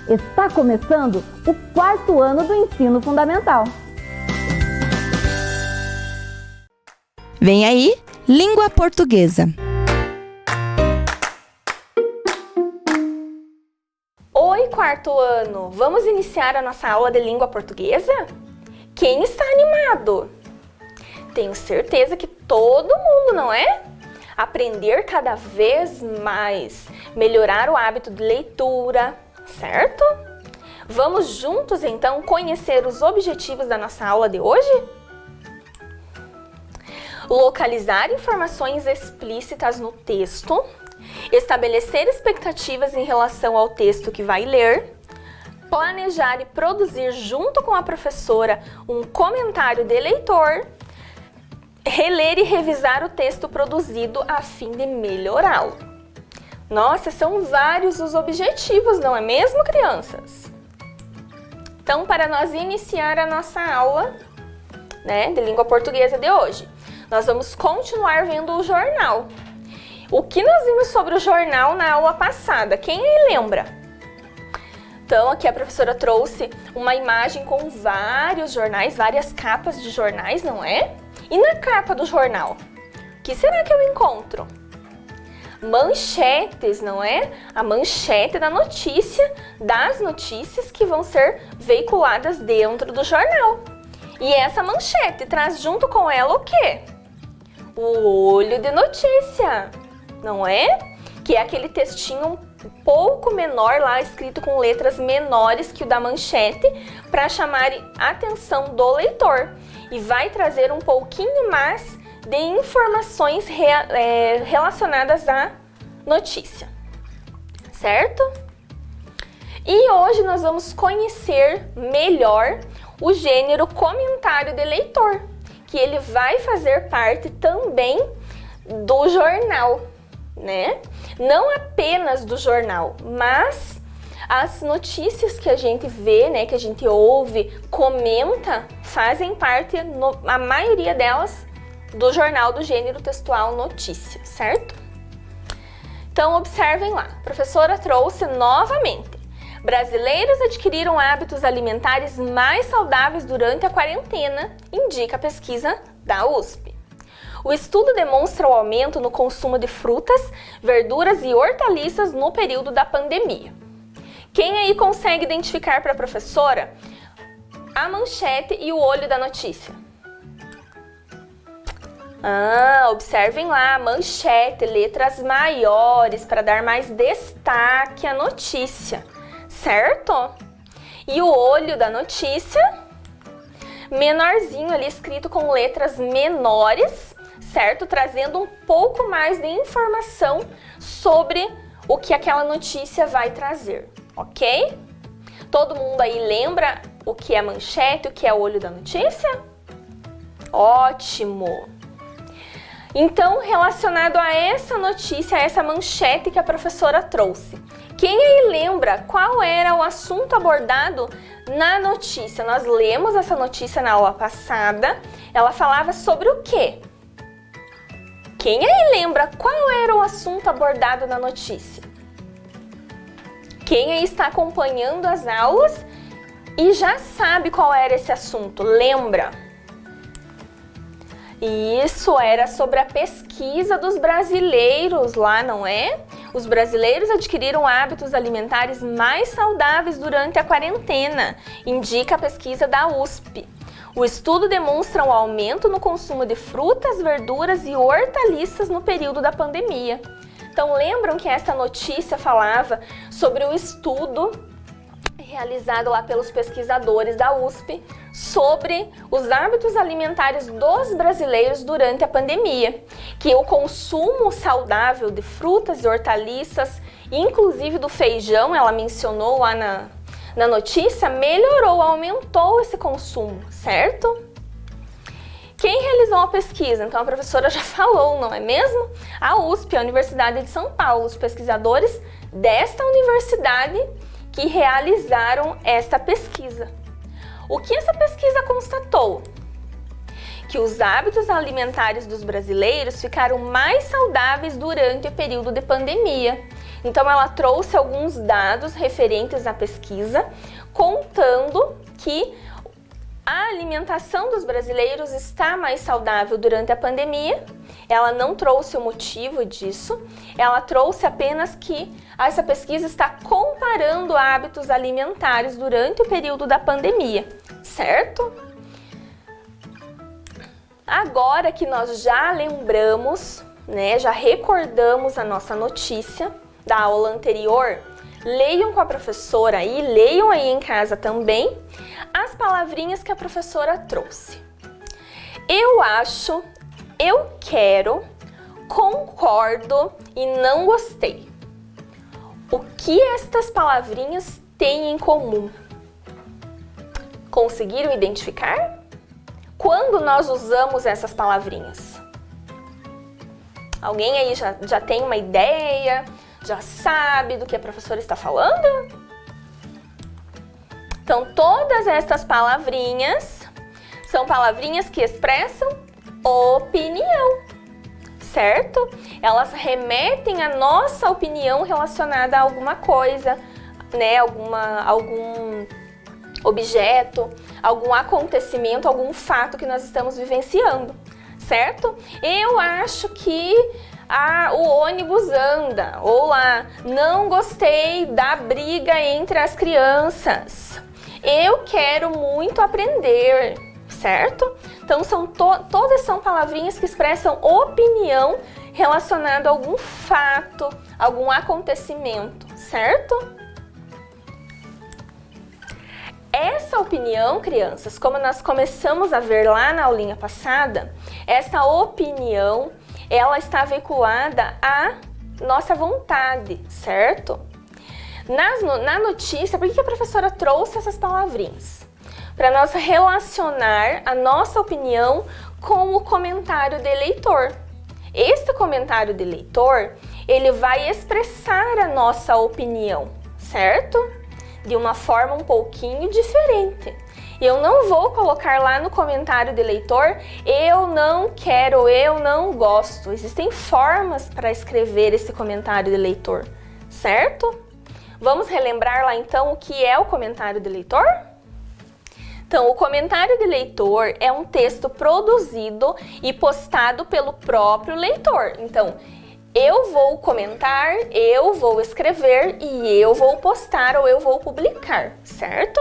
Está começando o 4º ano do ensino fundamental. Vem aí, língua portuguesa. Oi, 4º ano! Vamos iniciar a nossa aula de língua portuguesa? Quem está animado? Tenho certeza que todo mundo, não é? Aprender cada vez mais, melhorar o hábito de leitura, certo? Vamos juntos, então, conhecer os objetivos da nossa aula de hoje? Localizar informações explícitas no texto, estabelecer expectativas em relação ao texto que vai ler, planejar e produzir junto com a professora um comentário de leitor, reler e revisar o texto produzido a fim de melhorá-lo. Nossa, são vários os objetivos, não é mesmo, crianças? Então, para nós iniciar a nossa aula, de língua portuguesa de hoje, nós vamos continuar vendo o jornal. O que nós vimos sobre o jornal na aula passada? Quem aí lembra? Então, aqui a professora trouxe uma imagem com vários jornais, várias capas de jornais, não é? E na capa do jornal, o que será que eu encontro? Manchetes, não é? A manchete da notícia, das notícias que vão ser veiculadas dentro do jornal. E essa manchete traz junto com ela o quê? O olho de notícia, não é? Que é aquele textinho um pouco menor lá, escrito com letras menores que o da manchete, para chamar a atenção do leitor. E vai trazer um pouquinho mais de informações relacionadas à notícia, certo? E hoje nós vamos conhecer melhor o gênero comentário de leitor, que ele vai fazer parte também do jornal, né? Não apenas do jornal, mas as notícias que a gente vê, que a gente ouve, comenta, fazem parte, a maioria delas, do jornal do gênero textual notícia, certo? Então, observem lá. A professora trouxe novamente. Brasileiros adquiriram hábitos alimentares mais saudáveis durante a quarentena, indica a pesquisa da USP. O estudo demonstra o aumento no consumo de frutas, verduras e hortaliças no período da pandemia. Quem aí consegue identificar para a professora a manchete e o olho da notícia? Observem lá, manchete, letras maiores para dar mais destaque à notícia, certo? E o olho da notícia, menorzinho ali, escrito com letras menores, certo? Trazendo um pouco mais de informação sobre o que aquela notícia vai trazer, ok? Todo mundo aí lembra o que é manchete, o que é o olho da notícia? Ótimo! Então, relacionado a essa notícia, a essa manchete que a professora trouxe, quem aí lembra qual era o assunto abordado na notícia? Nós lemos essa notícia na aula passada, ela falava sobre o quê? Quem aí lembra qual era o assunto abordado na notícia? Quem aí está acompanhando as aulas e já sabe qual era esse assunto? Lembra? Isso era sobre a pesquisa dos brasileiros lá, não é? Os brasileiros adquiriram hábitos alimentares mais saudáveis durante a quarentena, indica a pesquisa da USP. O estudo demonstra um aumento no consumo de frutas, verduras e hortaliças no período da pandemia. Então, lembram que essa notícia falava sobre o estudo realizado lá pelos pesquisadores da USP sobre os hábitos alimentares dos brasileiros durante a pandemia, que o consumo saudável de frutas e hortaliças, inclusive do feijão, ela mencionou lá na notícia, melhorou, aumentou esse consumo, certo? Quem realizou a pesquisa? Então a professora já falou, não é mesmo? A USP, a Universidade de São Paulo, os pesquisadores desta universidade que realizaram esta pesquisa. O que essa pesquisa constatou? Que os hábitos alimentares dos brasileiros ficaram mais saudáveis durante o período de pandemia. Então, ela trouxe alguns dados referentes à pesquisa, contando que a alimentação dos brasileiros está mais saudável durante a pandemia. Ela não trouxe o motivo disso, ela trouxe apenas que essa pesquisa está comparando hábitos alimentares durante o período da pandemia, certo? Agora que nós já lembramos, né, já recordamos a nossa notícia da aula anterior, leiam com a professora aí, leiam aí em casa também as palavrinhas que a professora trouxe. Eu acho, eu quero, concordo e não gostei. O que estas palavrinhas têm em comum? Conseguiram identificar? Quando nós usamos essas palavrinhas? Alguém aí já tem uma ideia? Já sabe do que a professora está falando? Então, todas estas palavrinhas são palavrinhas que expressam opinião, certo? Elas remetem à nossa opinião relacionada a alguma coisa, né? Algum objeto, algum acontecimento, algum fato que nós estamos vivenciando, certo? Eu acho que o ônibus anda, ou lá, não gostei da briga entre as crianças. Eu quero muito aprender, certo? Então, todas são palavrinhas que expressam opinião relacionada a algum fato, algum acontecimento, certo? Essa opinião, crianças, como nós começamos a ver lá na aulinha passada, essa opinião, ela está vinculada à nossa vontade, certo? Na notícia, por que a professora trouxe essas palavrinhas? Para nós relacionar a nossa opinião com o comentário do eleitor. Este comentário do eleitor, ele vai expressar a nossa opinião, certo? De uma forma um pouquinho diferente. Eu não vou colocar lá no comentário do eleitor, eu não quero, eu não gosto. Existem formas para escrever esse comentário do eleitor, certo? Vamos relembrar lá então o que é o comentário do eleitor? Então, o comentário do leitor é um texto produzido e postado pelo próprio leitor. Então, eu vou comentar, eu vou escrever e eu vou postar ou eu vou publicar, certo?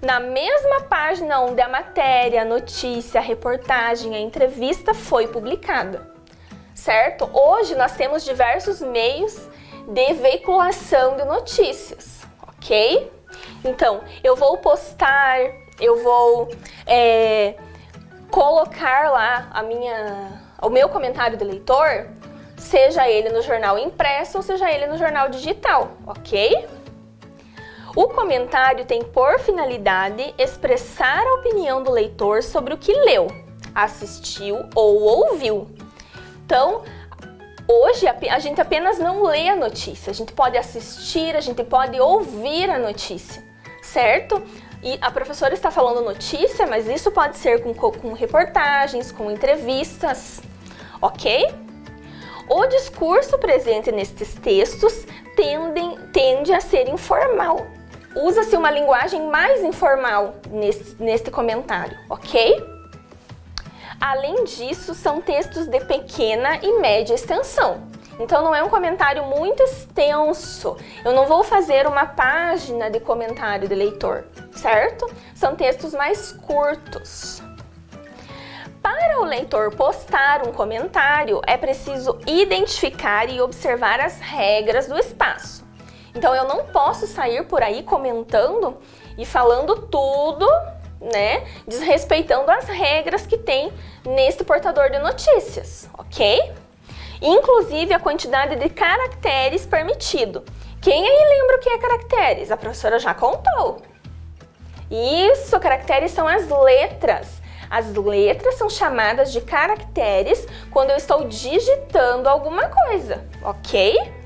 Na mesma página onde a matéria, a notícia, a reportagem, a entrevista foi publicada, certo? Hoje nós temos diversos meios de veiculação de notícias, ok? Então, eu vou postar, eu vou colocar lá o meu comentário do leitor, seja ele no jornal impresso ou seja ele no jornal digital, ok? O comentário tem por finalidade expressar a opinião do leitor sobre o que leu, assistiu ou ouviu. Então, hoje a gente apenas não lê a notícia, a gente pode assistir, a gente pode ouvir a notícia, certo? E a professora está falando notícia, mas isso pode ser com reportagens, com entrevistas, ok? O discurso presente nestes textos tende a ser informal. Usa-se uma linguagem mais informal neste comentário, ok? Além disso, são textos de pequena e média extensão. Então, não é um comentário muito extenso. Eu não vou fazer uma página de comentário de leitor, certo? São textos mais curtos. Para o leitor postar um comentário, é preciso identificar e observar as regras do espaço. Então, eu não posso sair por aí comentando e falando tudo, né, desrespeitando as regras que tem neste portador de notícias, ok? Inclusive a quantidade de caracteres permitido. Quem aí lembra o que é caracteres? A professora já contou. Isso, caracteres são as letras. As letras são chamadas de caracteres quando eu estou digitando alguma coisa, ok?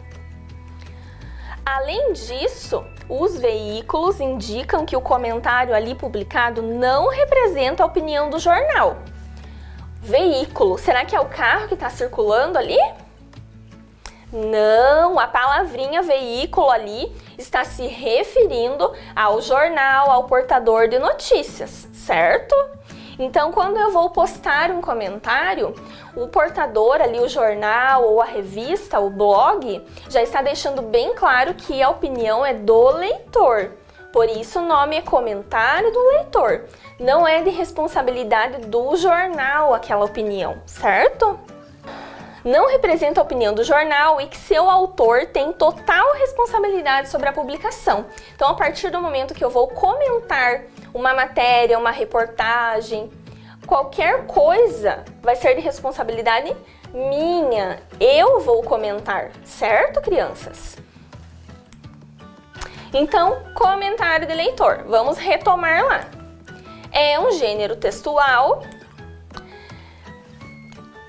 Além disso, os veículos indicam que o comentário ali publicado não representa a opinião do jornal. Veículo, será que é o carro que está circulando ali? Não, a palavrinha veículo ali está se referindo ao jornal, ao portador de notícias, certo? Então, quando eu vou postar um comentário, o portador ali, o jornal ou a revista, o blog, já está deixando bem claro que a opinião é do leitor. Por isso, o nome é comentário do leitor. Não é de responsabilidade do jornal aquela opinião, certo? Não representa a opinião do jornal e que seu autor tem total responsabilidade sobre a publicação. Então, a partir do momento que eu vou comentar uma matéria, uma reportagem, qualquer coisa vai ser de responsabilidade minha. Eu vou comentar, certo, crianças? Então, comentário de leitor. Vamos retomar lá. É um gênero textual,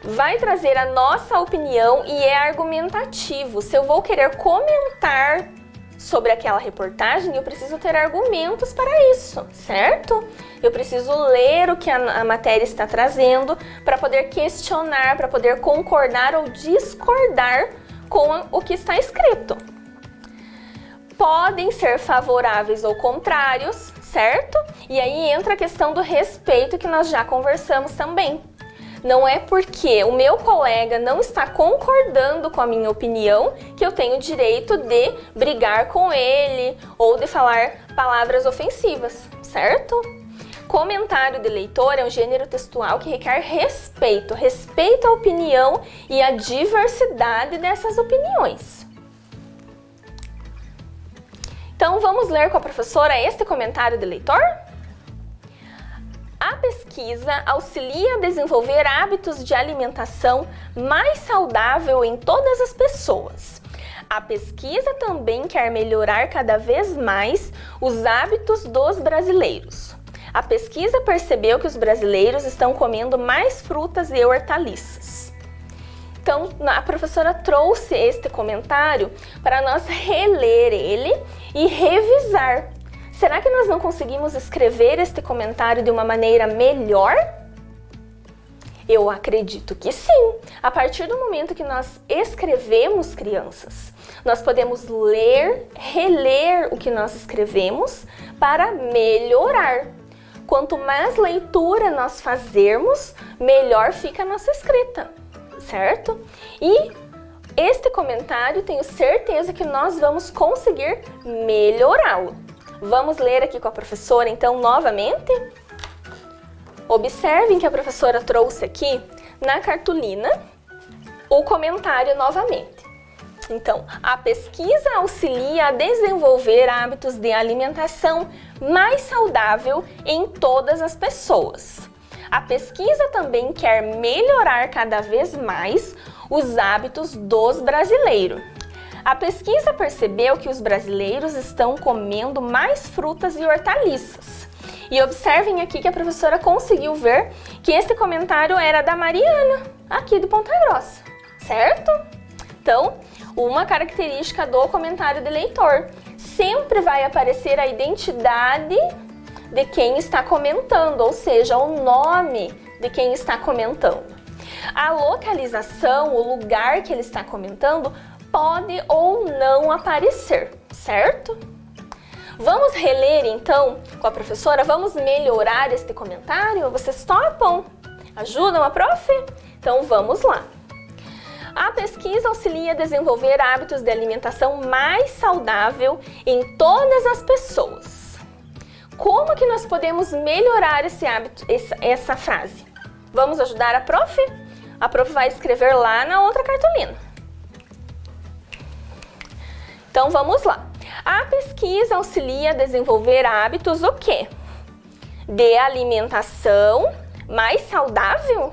vai trazer a nossa opinião e é argumentativo. Se eu vou querer comentar sobre aquela reportagem, eu preciso ter argumentos para isso, certo? Eu preciso ler o que a matéria está trazendo para poder questionar, para poder concordar ou discordar com o que está escrito. Podem ser favoráveis ou contrários, certo? E aí entra a questão do respeito que nós já conversamos também. Não é porque o meu colega não está concordando com a minha opinião que eu tenho o direito de brigar com ele ou de falar palavras ofensivas, certo? Comentário de leitor é um gênero textual que requer respeito, respeito à opinião e à diversidade dessas opiniões. Então, vamos ler com a professora este comentário de leitor? A pesquisa auxilia a desenvolver hábitos de alimentação mais saudável em todas as pessoas. A pesquisa também quer melhorar cada vez mais os hábitos dos brasileiros. A pesquisa percebeu que os brasileiros estão comendo mais frutas e hortaliças. Então, a professora trouxe este comentário para nós reler ele e revisar. Será que nós não conseguimos escrever este comentário de uma maneira melhor? Eu acredito que sim. A partir do momento que nós escrevemos, crianças, nós podemos ler, reler o que nós escrevemos para melhorar. Quanto mais leitura nós fazermos, melhor fica a nossa escrita, certo? E este comentário, tenho certeza que nós vamos conseguir melhorá-lo. Vamos ler aqui com a professora, então, novamente. Observem que a professora trouxe aqui, na cartolina, o comentário novamente. Então, a pesquisa auxilia a desenvolver hábitos de alimentação mais saudável em todas as pessoas. A pesquisa também quer melhorar cada vez mais os hábitos dos brasileiros. A pesquisa percebeu que os brasileiros estão comendo mais frutas e hortaliças. E observem aqui que a professora conseguiu ver que este comentário era da Mariana, aqui do Ponta Grossa, certo? Então, uma característica do comentário de leitor. Sempre vai aparecer a identidade de quem está comentando, ou seja, o nome de quem está comentando. A localização, o lugar que ele está comentando, pode ou não aparecer, certo? Vamos reler então com a professora? Vamos melhorar este comentário? Vocês topam? Ajudam a prof? Então vamos lá. A pesquisa auxilia a desenvolver hábitos de alimentação mais saudável em todas as pessoas. Como que nós podemos melhorar esse hábito, essa frase? Vamos ajudar a prof? A prof vai escrever lá na outra cartolina. Então, vamos lá. A pesquisa auxilia a desenvolver hábitos o quê? De alimentação mais saudável?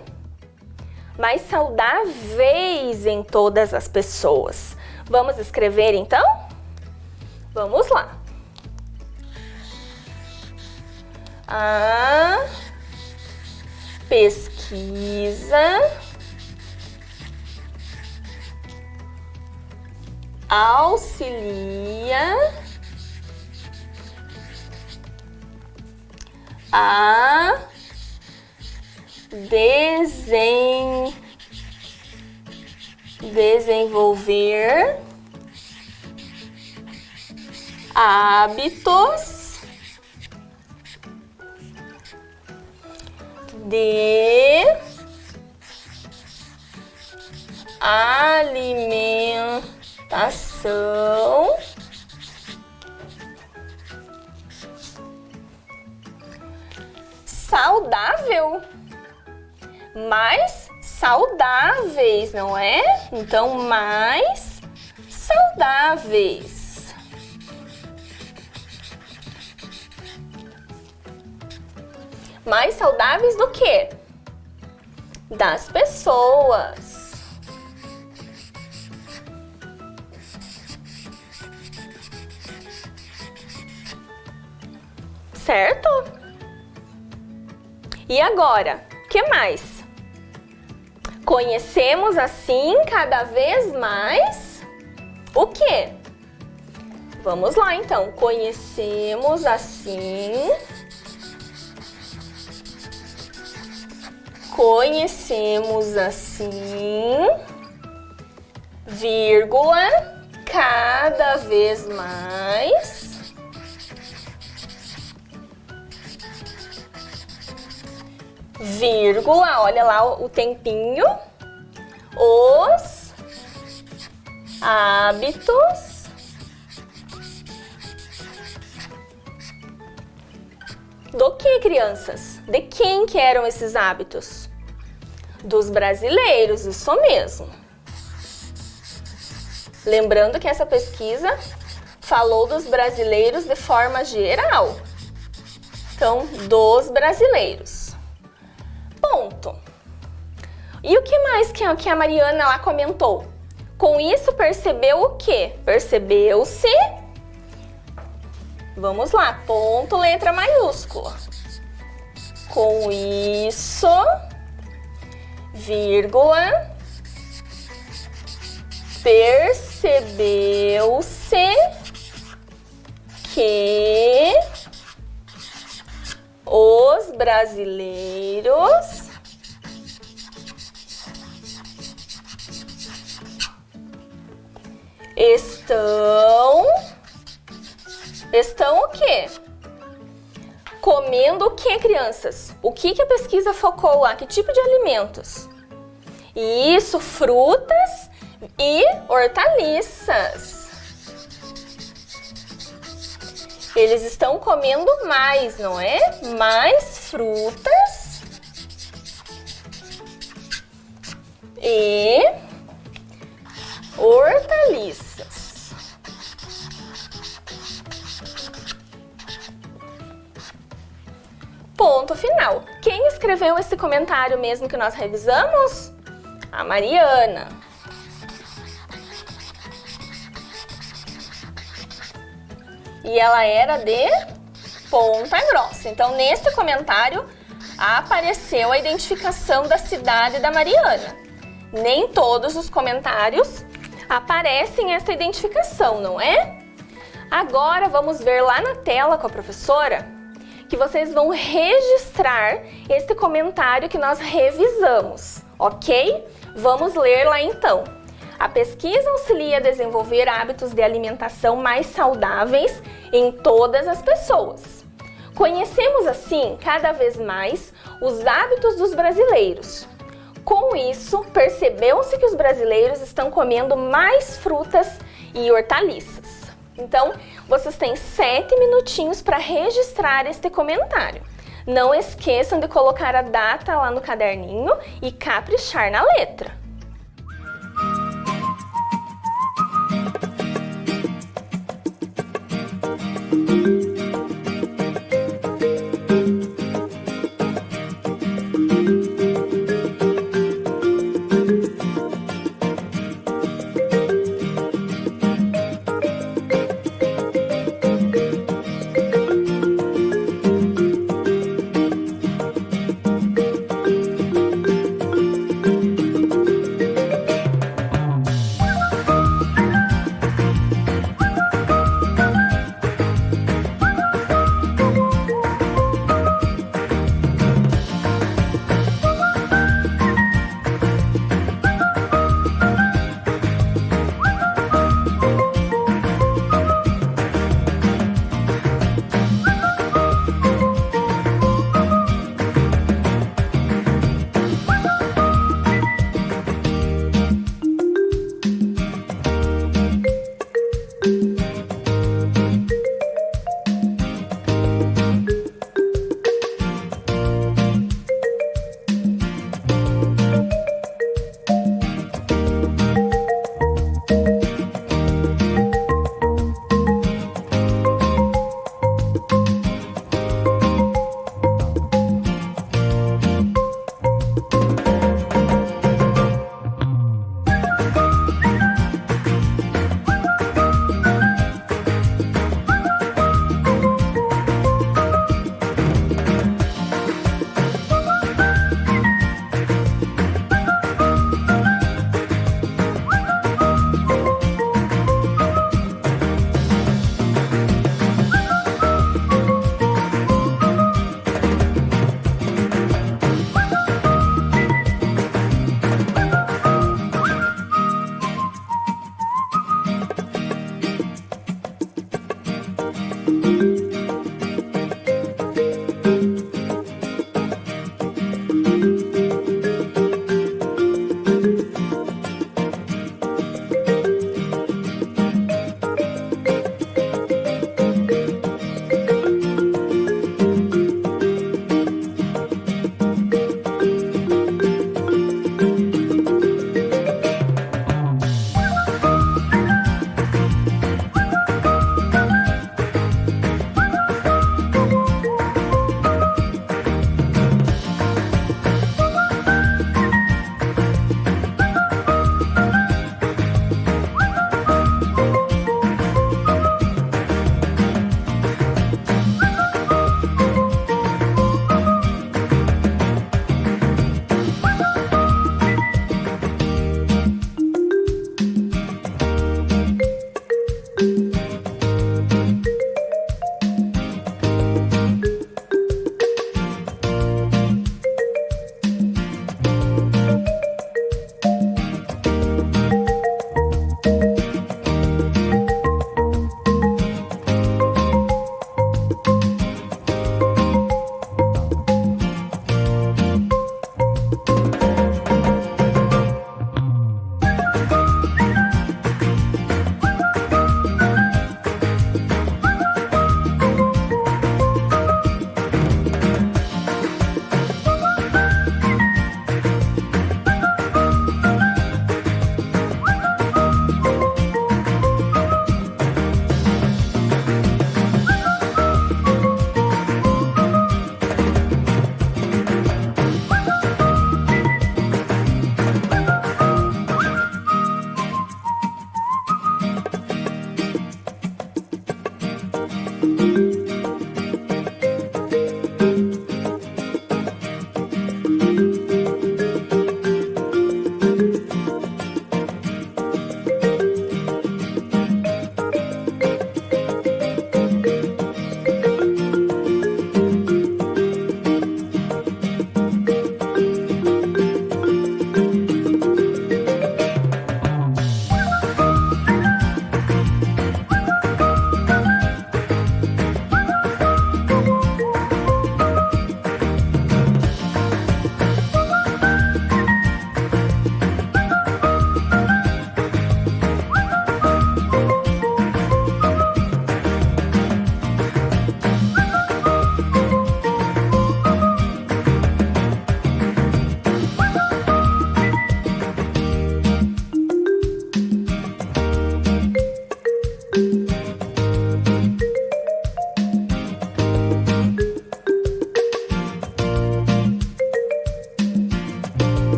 Mais saudáveis em todas as pessoas. Vamos escrever, então? Vamos lá. A pesquisa auxilia a desenvolver desenvolver hábitos de alimentação saudável, mais saudáveis, não é? Então, mais saudáveis. Mais saudáveis do quê? Das pessoas. Certo? E agora, o que mais? Conhecemos assim cada vez mais o quê? Vamos lá então. Conhecemos assim. Conhecemos assim, vírgula, cada vez mais, vírgula, olha lá o tempinho, os hábitos do que, crianças? De quem que eram esses hábitos? Dos brasileiros, isso mesmo. Lembrando que essa pesquisa falou dos brasileiros de forma geral. Então, dos brasileiros. Ponto. E o que mais que a Mariana lá comentou? Com isso, percebeu o quê? Percebeu-se... Vamos lá, ponto, letra maiúscula. Com isso, vírgula, percebeu-se que os brasileiros estão o quê? Comendo o que, crianças? O que a pesquisa focou lá? Que tipo de alimentos? Isso, frutas e hortaliças. Eles estão comendo mais, não é? Mais frutas e hortaliças. Ponto final. Quem escreveu esse comentário mesmo que nós revisamos? A Mariana. E ela era de Ponta Grossa. Então, nesse comentário, apareceu a identificação da cidade da Mariana. Nem todos os comentários aparecem essa identificação, não é? Agora, vamos ver lá na tela com a professora que vocês vão registrar esse comentário que nós revisamos, ok? Vamos ler lá então. A pesquisa auxilia a desenvolver hábitos de alimentação mais saudáveis em todas as pessoas. Conhecemos assim cada vez mais os hábitos dos brasileiros. Com isso, percebeu-se que os brasileiros estão comendo mais frutas e hortaliças. Então, vocês têm 7 minutinhos para registrar este comentário. Não esqueçam de colocar a data lá no caderninho e caprichar na letra.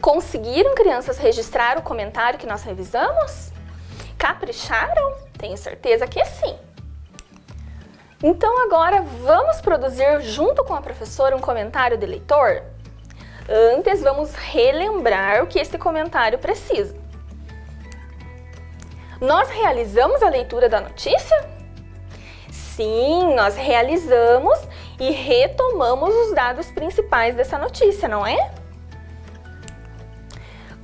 Conseguiram, crianças, registrar o comentário que nós revisamos? Capricharam? Tenho certeza que sim. Então agora vamos produzir junto com a professora um comentário de leitor? Antes vamos relembrar o que este comentário precisa. Nós realizamos a leitura da notícia? Sim, nós realizamos e retomamos os dados principais dessa notícia, não é?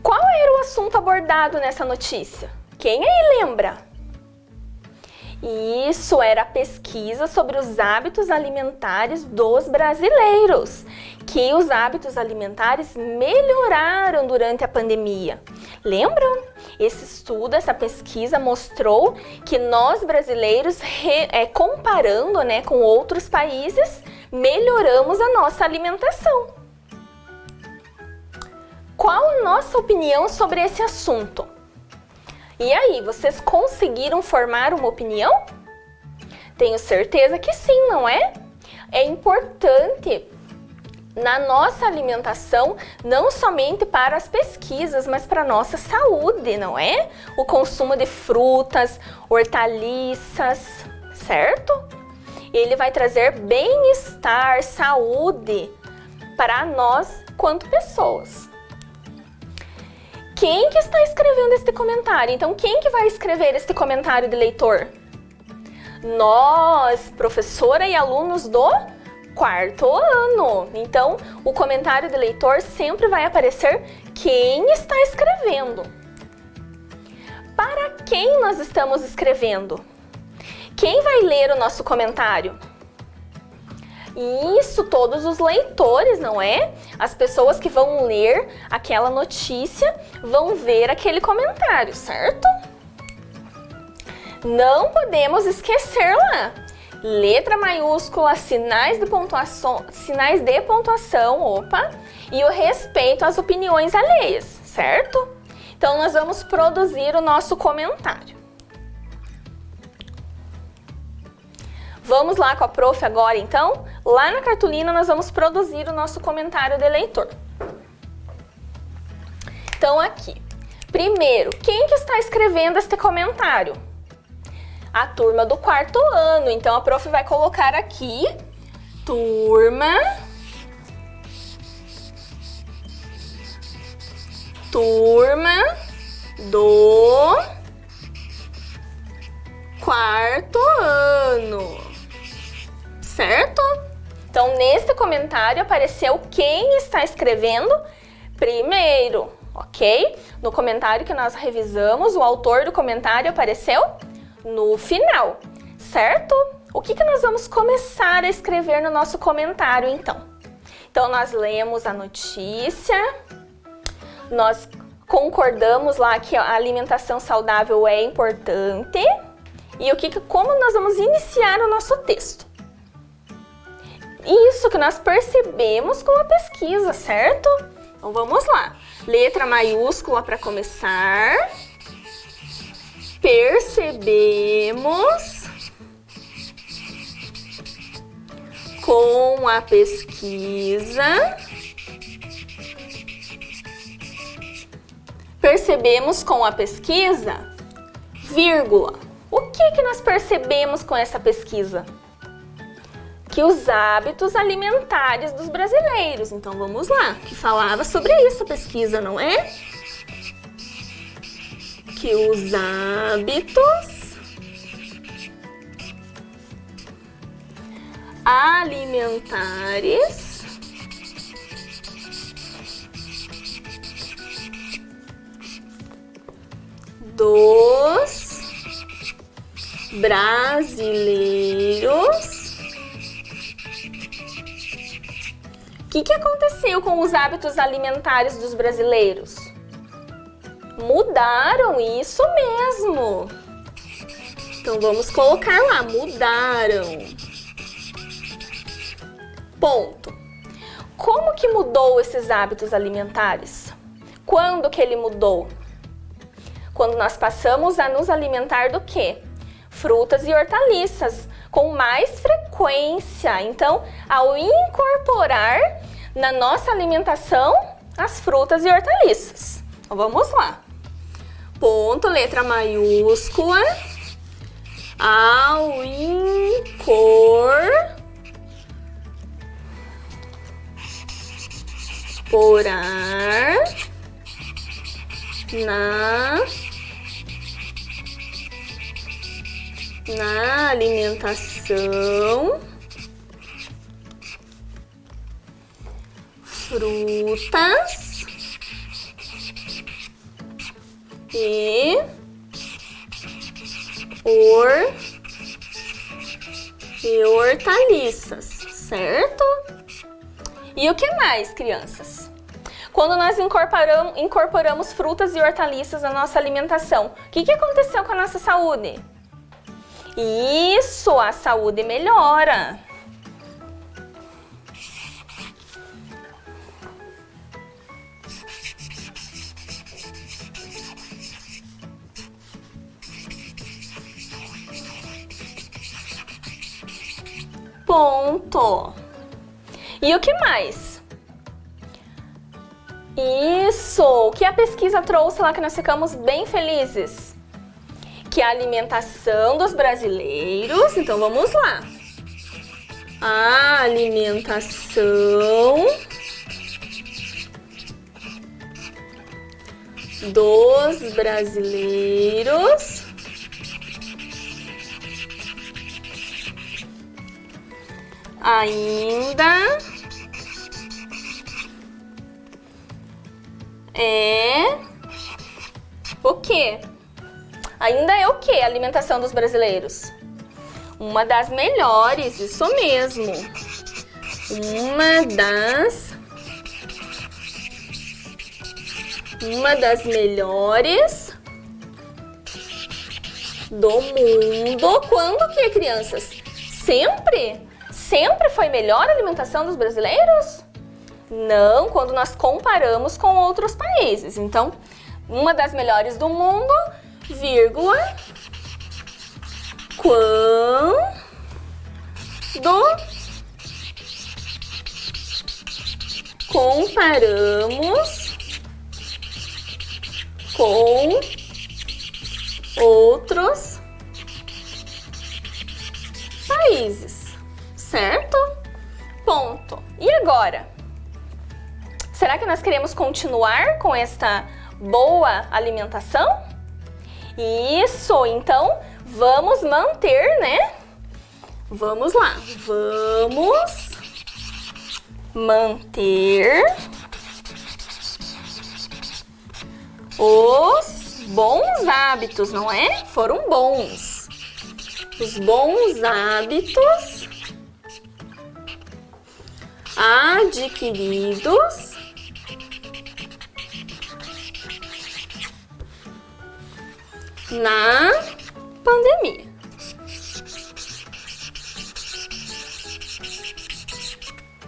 Qual era o assunto abordado nessa notícia? Quem aí lembra? Isso era a pesquisa sobre os hábitos alimentares dos brasileiros, que os hábitos alimentares melhoraram durante a pandemia. Lembram? Esse estudo, essa pesquisa mostrou que nós brasileiros, comparando, com outros países, melhoramos a nossa alimentação. Qual a nossa opinião sobre esse assunto? E aí, vocês conseguiram formar uma opinião? Tenho certeza que sim, não é? É importante na nossa alimentação, não somente para as pesquisas, mas para a nossa saúde, não é? O consumo de frutas, hortaliças, certo? Ele vai trazer bem-estar, saúde para nós quanto pessoas. Quem que está escrevendo este comentário? Então, quem que vai escrever este comentário de leitor? Nós, professora e alunos do 4º ano. Então, o comentário de leitor sempre vai aparecer quem está escrevendo. Para quem nós estamos escrevendo? Quem vai ler o nosso comentário? Isso, todos os leitores, não é? As pessoas que vão ler aquela notícia vão ver aquele comentário, certo? Não podemos esquecer lá. Letra maiúscula, sinais de pontuação, e o respeito às opiniões alheias, certo? Então, nós vamos produzir o nosso comentário. Vamos lá com a prof agora, então? Lá na cartolina, nós vamos produzir o nosso comentário de leitor. Então, aqui. Primeiro, quem que está escrevendo este comentário? A turma do 4º ano. Então, a prof vai colocar aqui, turma do 4º ano, certo? Então, neste comentário apareceu quem está escrevendo primeiro, ok? No comentário que nós revisamos, o autor do comentário apareceu no final, certo? O que nós vamos começar a escrever no nosso comentário, então? Então, nós lemos a notícia, nós concordamos lá que a alimentação saudável é importante e como nós vamos iniciar o nosso texto. Isso que nós percebemos com a pesquisa, certo? Então, vamos lá. Letra maiúscula para começar. Percebemos com a pesquisa. Percebemos com a pesquisa, vírgula. O que nós percebemos com essa pesquisa? Que os hábitos alimentares dos brasileiros. Então, vamos lá, que falava sobre isso a pesquisa, não é? Que os hábitos alimentares dos brasileiros. O que aconteceu com os hábitos alimentares dos brasileiros? Mudaram, isso mesmo. Então, vamos colocar lá, mudaram. Ponto. Como que mudou esses hábitos alimentares? Quando que ele mudou? Quando nós passamos a nos alimentar do quê? Frutas e hortaliças, com mais frequência. Então, ao incorporar na nossa alimentação as frutas e hortaliças. Então, vamos lá. Ponto, letra maiúscula. Ao incorporar melhorar na alimentação, frutas e hortaliças, certo? E o que mais, crianças? Quando nós incorporamos frutas e hortaliças na nossa alimentação, o que aconteceu com a nossa saúde? Isso, a saúde melhora. Ponto. E o que mais? Isso, o que a pesquisa trouxe lá que nós ficamos bem felizes? Que a alimentação dos brasileiros, então vamos lá. A alimentação dos brasileiros ainda é o quê? Ainda é o quê? A alimentação dos brasileiros? Uma das melhores, isso mesmo. Uma das melhores do mundo. Quando que, crianças? Sempre? Sempre foi melhor a alimentação dos brasileiros? Não, quando nós comparamos com outros países. Então, uma das melhores do mundo, vírgula, quando comparamos com outros países, certo? Ponto. E agora? Será que nós queremos continuar com esta boa alimentação? Isso, então vamos manter, né? Vamos lá, vamos manter os bons hábitos, não é? Foram bons. Os bons hábitos adquiridos na pandemia.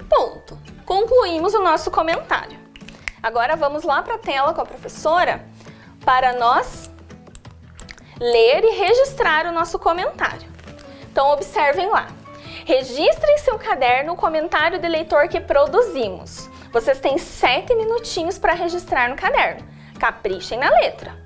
Ponto. Concluímos o nosso comentário. Agora vamos lá para a tela com a professora para nós ler e registrar o nosso comentário. Então observem lá. Registre em seu caderno o comentário de leitor que produzimos. Vocês têm 7 minutinhos para registrar no caderno. Caprichem na letra.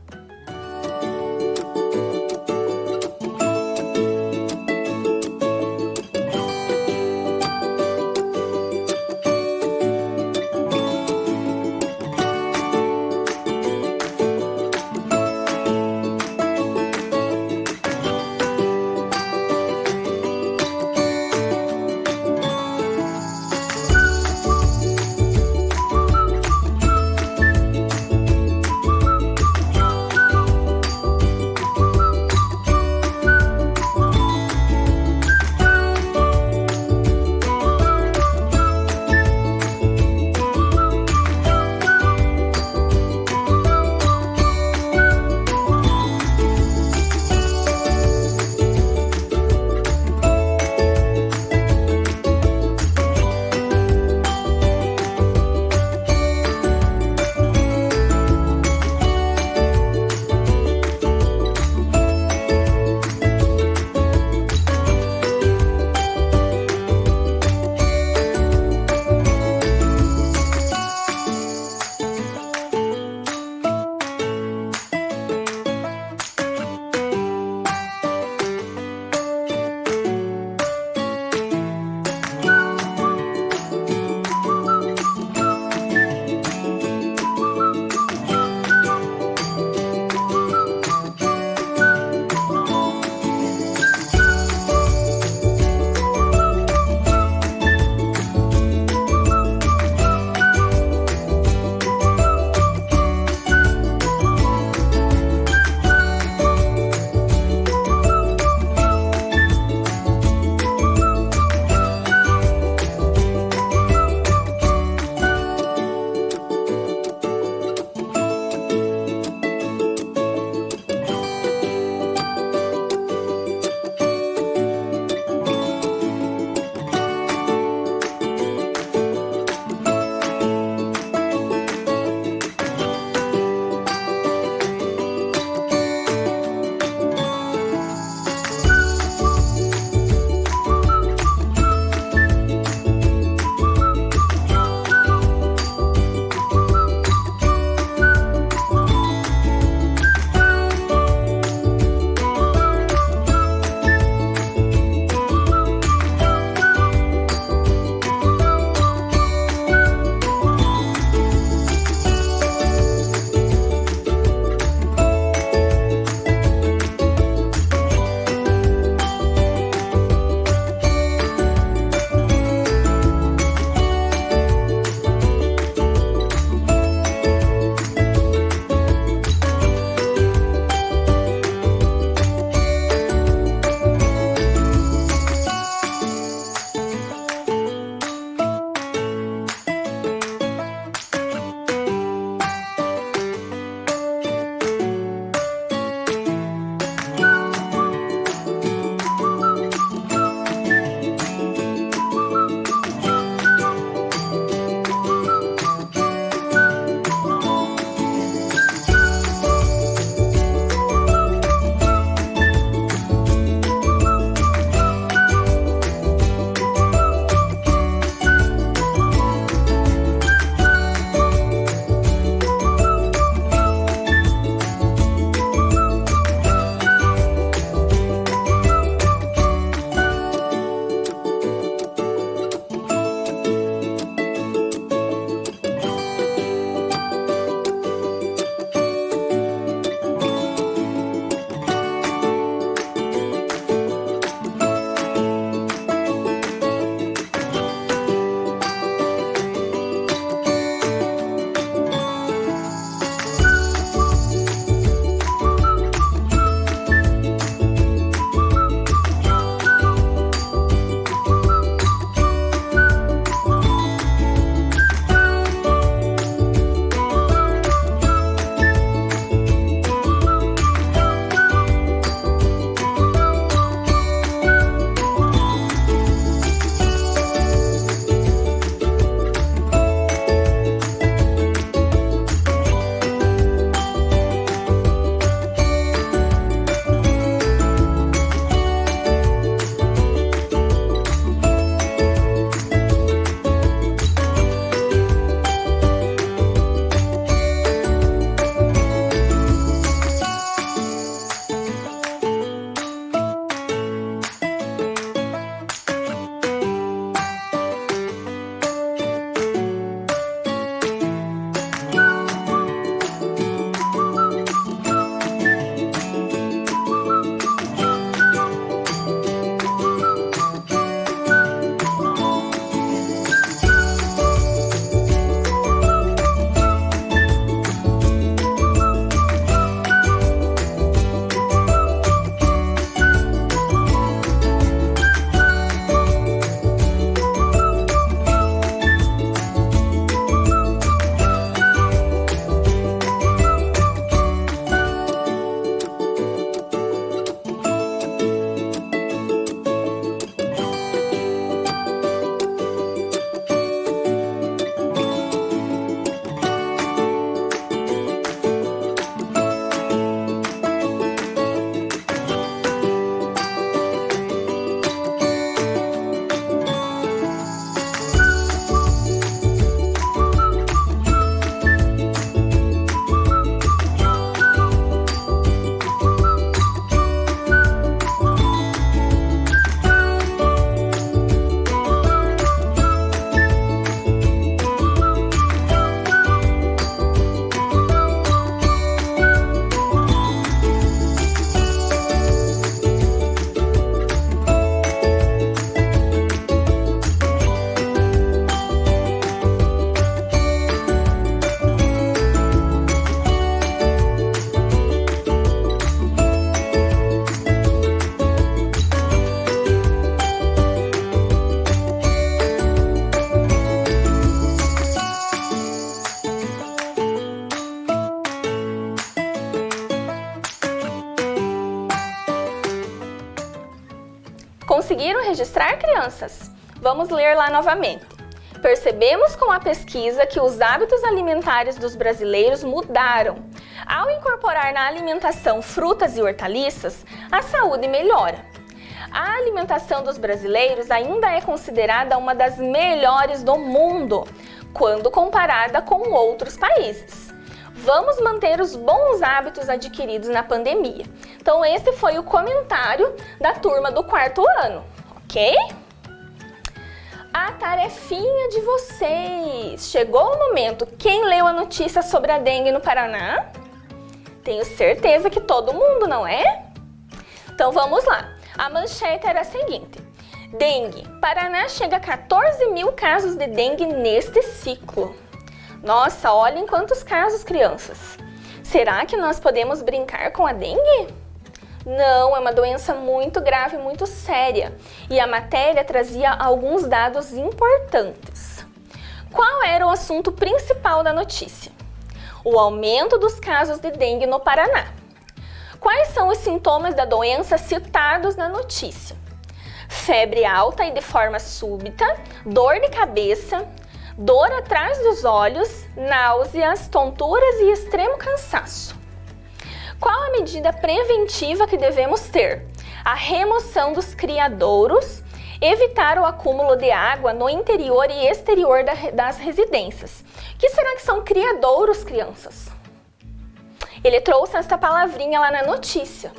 gostar, crianças? Vamos ler lá novamente. Percebemos com a pesquisa que os hábitos alimentares dos brasileiros mudaram. Ao incorporar na alimentação frutas e hortaliças, a saúde melhora. A alimentação dos brasileiros ainda é considerada uma das melhores do mundo, quando comparada com outros países. Vamos manter os bons hábitos adquiridos na pandemia. Então, esse foi o comentário da turma do 4º ano, ok? A tarefinha de vocês. Chegou o momento. Quem leu a notícia sobre a dengue no Paraná? Tenho certeza que todo mundo, não é? Então vamos lá. A manchete era a seguinte: dengue. Paraná chega a 14 mil casos de dengue neste ciclo. Nossa, olhem quantos casos, crianças. Será que nós podemos brincar com a dengue? Não, é uma doença muito grave, muito séria. E a matéria trazia alguns dados importantes. Qual era o assunto principal da notícia? O aumento dos casos de dengue no Paraná. Quais são os sintomas da doença citados na notícia? Febre alta e de forma súbita, dor de cabeça, dor atrás dos olhos, náuseas, tonturas e extremo cansaço. Qual a medida preventiva que devemos ter? A remoção dos criadouros, evitar o acúmulo de água no interior e exterior das residências. O que será que são criadouros, crianças? Ele trouxe esta palavrinha lá na notícia.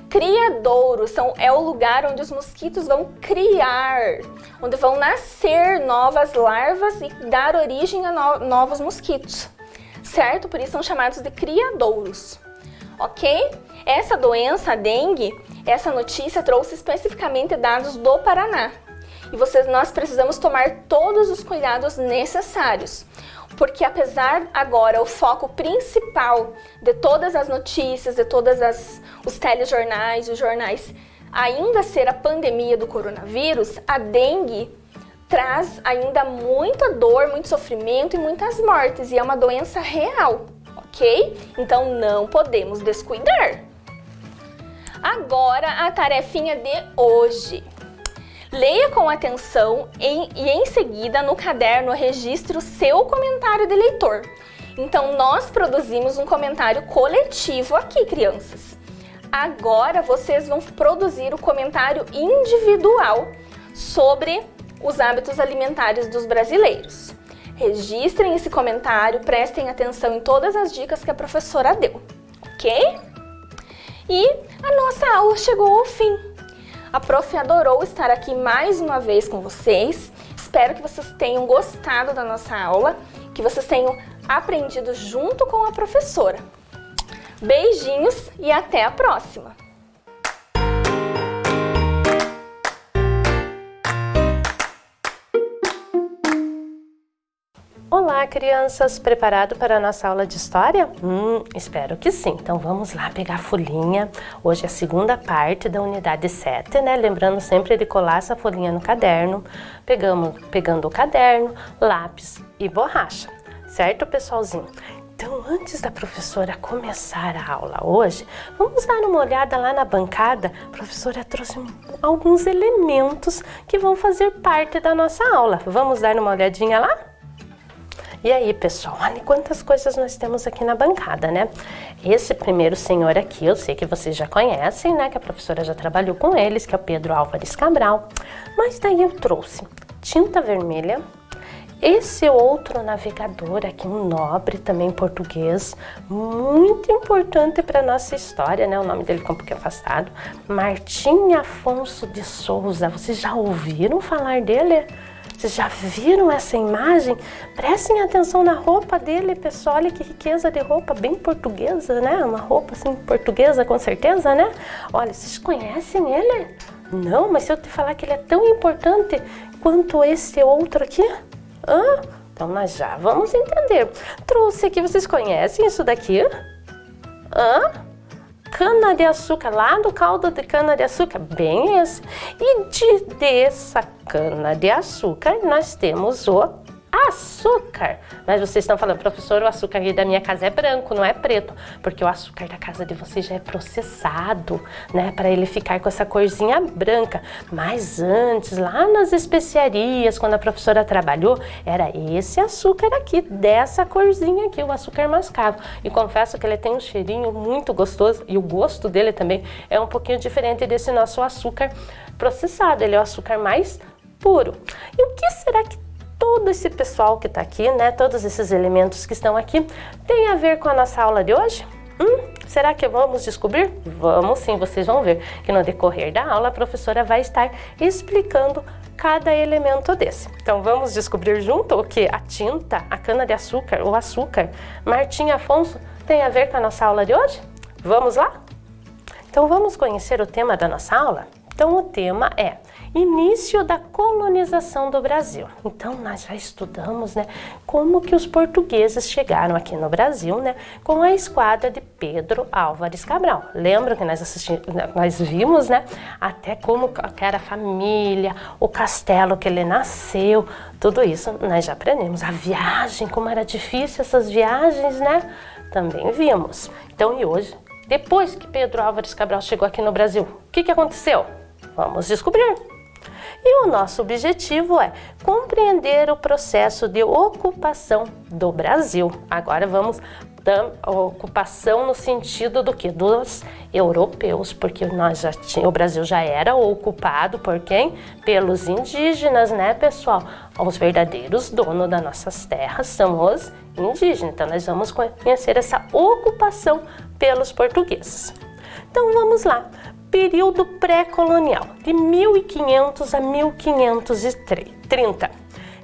Criadouro é o lugar onde os mosquitos vão criar, onde vão nascer novas larvas e dar origem a novos mosquitos, certo? Por isso são chamados de criadouros, ok? Essa doença, a dengue, essa notícia trouxe especificamente dados do Paraná. E nós precisamos tomar todos os cuidados necessários. Porque apesar agora o foco principal de todas as notícias, de os telejornais, os jornais, ainda ser a pandemia do coronavírus, a dengue traz ainda muita dor, muito sofrimento e muitas mortes. E é uma doença real, ok? Então não podemos descuidar. Agora a tarefinha de hoje. Leia com atenção e em seguida no caderno registre o seu comentário de leitor. Então nós produzimos um comentário coletivo aqui, crianças. Agora vocês vão produzir o comentário individual sobre os hábitos alimentares dos brasileiros. Registrem esse comentário, prestem atenção em todas as dicas que a professora deu, ok? E a nossa aula chegou ao fim. A prof adorou estar aqui mais uma vez com vocês. Espero que vocês tenham gostado da nossa aula, que vocês tenham aprendido junto com a professora. Beijinhos e até a próxima! Olá, crianças! Preparado para a nossa aula de história? Espero que sim. Então vamos lá pegar a folhinha. Hoje é a segunda parte da unidade 7, né? Lembrando sempre de colar essa folhinha no caderno. Pegando o caderno, lápis e borracha. Certo, pessoalzinho? Então, antes da professora começar a aula hoje, vamos dar uma olhada lá na bancada. A professora trouxe alguns elementos que vão fazer parte da nossa aula. Vamos dar uma olhadinha lá? E aí, pessoal, olha quantas coisas nós temos aqui na bancada, né? Esse primeiro senhor aqui, eu sei que vocês já conhecem, né? Que a professora já trabalhou com eles, que é o Pedro Álvares Cabral. Mas daí eu trouxe tinta vermelha. Esse outro navegador aqui, um nobre também português, muito importante para nossa história, né? O nome dele ficou um pouquinho afastado. Martim Afonso de Souza. Vocês já ouviram falar dele? Vocês já viram essa imagem? Prestem atenção na roupa dele, pessoal. Olha que riqueza de roupa, bem portuguesa, né? Uma roupa assim portuguesa, com certeza, né? Olha, vocês conhecem ele? Não, mas se eu te falar que ele é tão importante quanto esse outro aqui? Então nós já vamos entender. Trouxe aqui, vocês conhecem isso daqui? Cana-de-açúcar, lá do caldo de cana-de-açúcar, bem esse. E dessa cana-de-açúcar nós temos o açúcar. Mas vocês estão falando, professor, o açúcar aí da minha casa é branco, não é preto, porque o açúcar da casa de vocês já é processado, né, para ele ficar com essa corzinha branca. Mas antes, lá nas especiarias, quando a professora trabalhou, era esse açúcar aqui, dessa corzinha aqui, o açúcar mascavo. E confesso que ele tem um cheirinho muito gostoso e o gosto dele também é um pouquinho diferente desse nosso açúcar processado. Ele é o açúcar mais puro. E o que será que todo esse pessoal que está aqui, né, todos esses elementos que estão aqui, tem a ver com a nossa aula de hoje? Será que vamos descobrir? Vamos sim, vocês vão ver que no decorrer da aula a professora vai estar explicando cada elemento desse. Então vamos descobrir junto o que a tinta, a cana-de-açúcar, o açúcar, Martim Afonso tem a ver com a nossa aula de hoje? Vamos lá? Então vamos conhecer o tema da nossa aula? Então o tema é início da colonização do Brasil. Então nós já estudamos, né, como que os portugueses chegaram aqui no Brasil, né, com a esquadra de Pedro Álvares Cabral. Lembram que nós vimos, né, até como que era a família, o castelo que ele nasceu, tudo isso nós já aprendemos. A viagem, como era difícil essas viagens, né, também vimos. Então, e hoje, depois que Pedro Álvares Cabral chegou aqui no Brasil, o que aconteceu? Vamos descobrir. E o nosso objetivo é compreender o processo de ocupação do Brasil. Agora vamos dar ocupação no sentido do que? Dos europeus, porque o Brasil já era ocupado por quem? Pelos indígenas, né, pessoal? Os verdadeiros donos das nossas terras são os indígenas. Então nós vamos conhecer essa ocupação pelos portugueses. Então vamos lá. Período pré-colonial, de 1500 a 1530.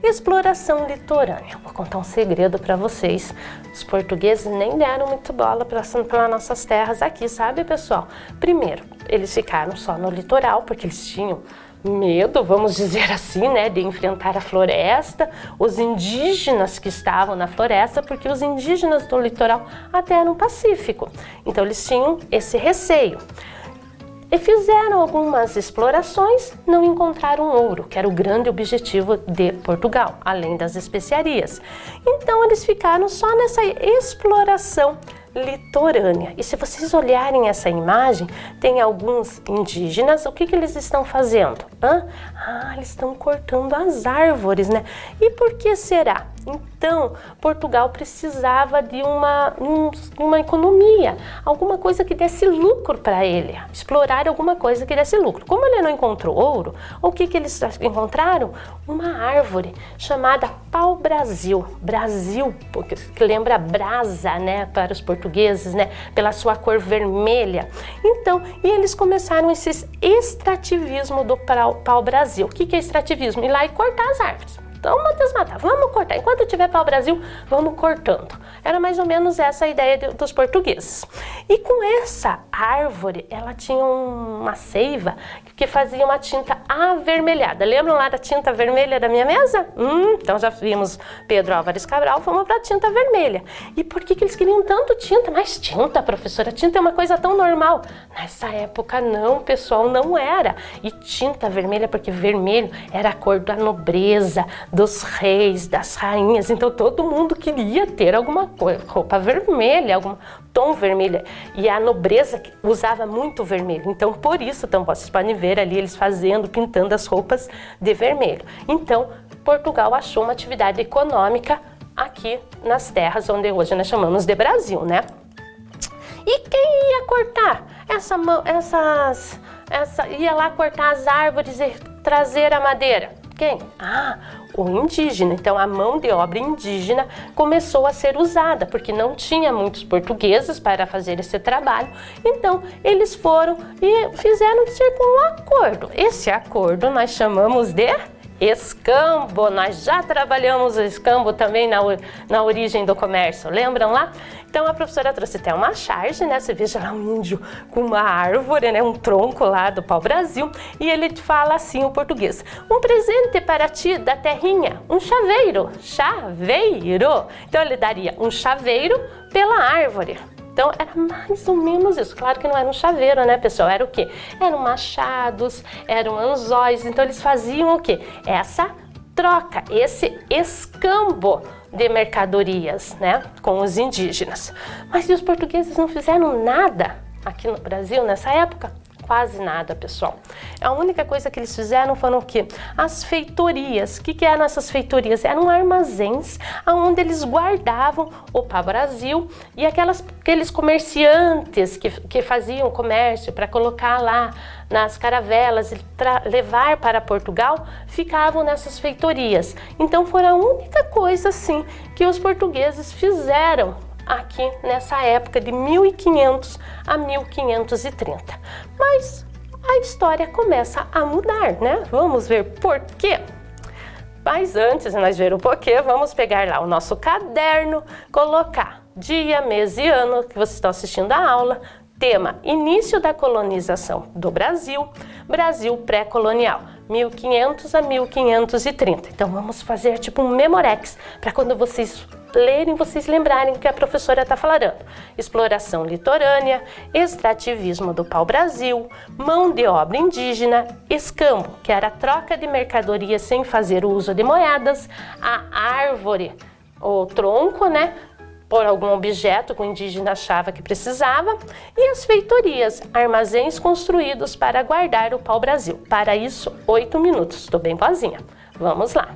Exploração litorânea. Vou contar um segredo para vocês. Os portugueses nem deram muito bola para nossas terras aqui, sabe, pessoal? Primeiro, eles ficaram só no litoral, porque eles tinham medo, vamos dizer assim, né, de enfrentar a floresta, os indígenas que estavam na floresta, porque os indígenas do litoral até eram pacíficos. Então eles tinham esse receio. E fizeram algumas explorações, não encontraram ouro, que era o grande objetivo de Portugal, além das especiarias. Então eles ficaram só nessa exploração litorânea. E se vocês olharem essa imagem, tem alguns indígenas, o que eles estão fazendo? Eles estão cortando as árvores, né? E por que será? Então, Portugal precisava de uma economia, alguma coisa que desse lucro para ele, explorar alguma coisa que desse lucro. Como ele não encontrou ouro, o que eles encontraram? Uma árvore chamada pau-brasil. Brasil, porque lembra brasa, né, para os portugueses, né, pela sua cor vermelha. Então, e eles começaram esse extrativismo do pau-brasil. O que é extrativismo? Ir lá e cortar as árvores. Então, desmatar, vamos cortar. Enquanto tiver pau-brasil, vamos cortando. Era mais ou menos essa a ideia dos portugueses. E com essa árvore, ela tinha uma seiva que fazia uma tinta avermelhada. Lembram lá da tinta vermelha da minha mesa? Então já vimos Pedro Álvares Cabral, fomos para a tinta vermelha. E por que eles queriam tanto tinta? Mas tinta, professora, tinta é uma coisa tão normal. Nessa época não, pessoal, não era. E tinta vermelha, porque vermelho era a cor da nobreza, dos reis, das rainhas. Então todo mundo queria ter alguma coisa, roupa vermelha, algum tom vermelho. E a nobreza usava muito vermelho. Então por isso, vocês podem ver ali eles pintando as roupas de vermelho. Então Portugal achou uma atividade econômica aqui nas terras onde hoje nós chamamos de Brasil, né? E quem ia cortar? Ia lá cortar as árvores e trazer a madeira. Quem? O indígena. Então a mão de obra indígena começou a ser usada, porque não tinha muitos portugueses para fazer esse trabalho. Então eles foram e fizeram um acordo. Esse acordo nós chamamos de escambo. Nós já trabalhamos o escambo também na origem do comércio, lembram lá? Então a professora trouxe até uma charge, né? Você veja lá um índio com uma árvore, né? Um tronco lá do pau-brasil, e ele fala assim, o português: um presente para ti da terrinha, um chaveiro. Chaveiro! Então ele daria um chaveiro pela árvore. Então era mais ou menos isso. Claro que não era um chaveiro, né, pessoal? Era o quê? Eram machados, eram anzóis. Então eles faziam o quê? Essa troca, esse escambo de mercadorias, né, com os indígenas. Mas e os portugueses não fizeram nada aqui no Brasil nessa época? Quase nada, pessoal. A única coisa que eles fizeram foram o quê? As feitorias. O que eram essas feitorias? Eram armazéns onde eles guardavam o pau-brasil e aqueles comerciantes que faziam comércio para colocar lá nas caravelas e levar para Portugal, ficavam nessas feitorias. Então foi a única coisa assim que os portugueses fizeram aqui nessa época de 1500 a 1530. Mas a história começa a mudar, né? Vamos ver por quê? Mas antes de nós ver o porquê, vamos pegar lá o nosso caderno, colocar dia, mês e ano que vocês estão assistindo a aula, tema início da colonização do Brasil, Brasil pré-colonial, 1500 a 1530. Então vamos fazer tipo um memorex, para quando vocês lerem, vocês lembrarem que a professora está falando. Exploração litorânea, extrativismo do pau-brasil, mão de obra indígena, escambo, que era a troca de mercadoria sem fazer uso de moedas, a árvore, o tronco, né, por algum objeto que o indígena achava que precisava, e as feitorias, armazéns construídos para guardar o pau-brasil. Para isso, 8 minutos. Estou bem boazinha. Vamos lá.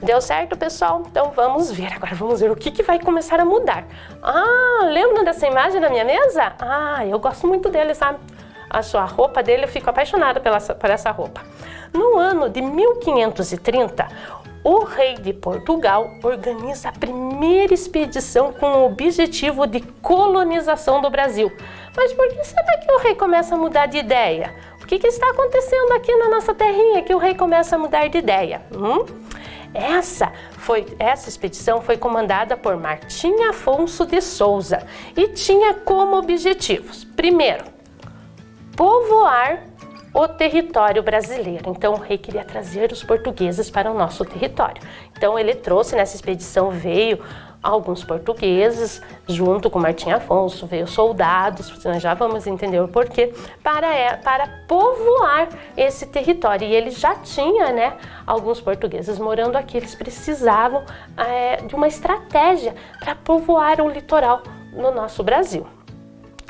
Deu certo, pessoal? Então vamos ver. Agora vamos ver o que vai começar a mudar. Ah, lembram dessa imagem da minha mesa? Ah, eu gosto muito dele, sabe? A sua roupa dele, eu fico apaixonada por essa roupa. No ano de 1530, o rei de Portugal organiza a primeira expedição com o objetivo de colonização do Brasil. Mas por que será que o rei começa a mudar de ideia? O que está acontecendo aqui na nossa terrinha que o rei começa a mudar de ideia? Essa expedição foi comandada por Martim Afonso de Souza e tinha como objetivos, primeiro, povoar o território brasileiro. Então o rei queria trazer os portugueses para o nosso território. Então ele trouxe, nessa expedição veio alguns portugueses, junto com Martim Afonso, veio soldados, nós já vamos entender o porquê, para povoar esse território. E ele já tinha, né, alguns portugueses morando aqui, eles precisavam de uma estratégia para povoar o litoral no nosso Brasil.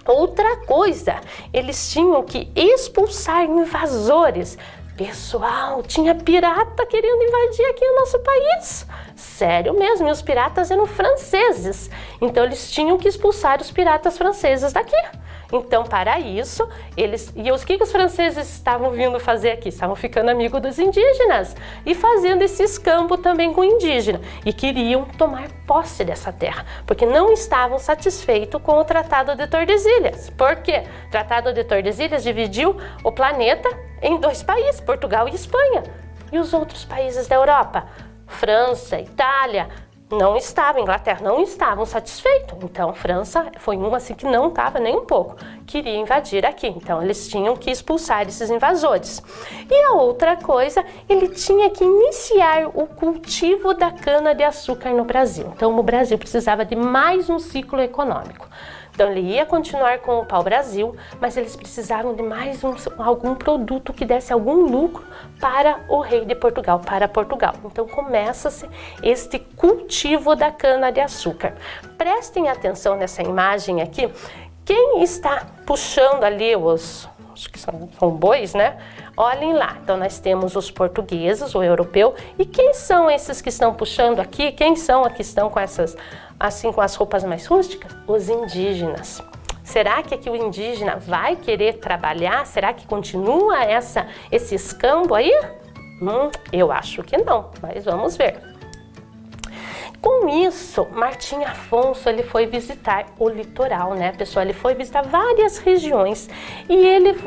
Outra coisa, eles tinham que expulsar invasores. Pessoal, tinha pirata querendo invadir aqui o nosso país. Sério mesmo, e os piratas eram franceses. Então eles tinham que expulsar os piratas franceses daqui. Então, para isso, o que os franceses estavam vindo fazer aqui? Estavam ficando amigos dos indígenas e fazendo esse escambo também com o indígena. E queriam tomar posse dessa terra, porque não estavam satisfeitos com o Tratado de Tordesilhas. Por quê? O Tratado de Tordesilhas dividiu o planeta em 2 países, Portugal e Espanha. E os outros países da Europa, França, Itália, Inglaterra não estavam satisfeitos. Então, França foi uma assim que não estava nem um pouco, queria invadir aqui. Então, eles tinham que expulsar esses invasores. E a outra coisa, ele tinha que iniciar o cultivo da cana-de-açúcar no Brasil. Então, o Brasil precisava de mais um ciclo econômico. Então, ele ia continuar com o pau-brasil, mas eles precisavam de mais algum produto que desse algum lucro para o rei de Portugal, para Portugal. Então, começa-se este cultivo da cana-de-açúcar. Prestem atenção nessa imagem aqui. Quem está puxando ali acho que são bois, né? Olhem lá. Então, nós temos os portugueses, o europeu. E quem são esses que estão puxando aqui? Quem são aqui que estão com com as roupas mais rústicas? Os indígenas. Será que aqui o indígena vai querer trabalhar? Será que continua esse escambo aí? Eu acho que não, mas vamos ver. Com isso, Martim Afonso ele foi visitar o litoral, né, pessoal? Ele foi visitar várias regiões e ele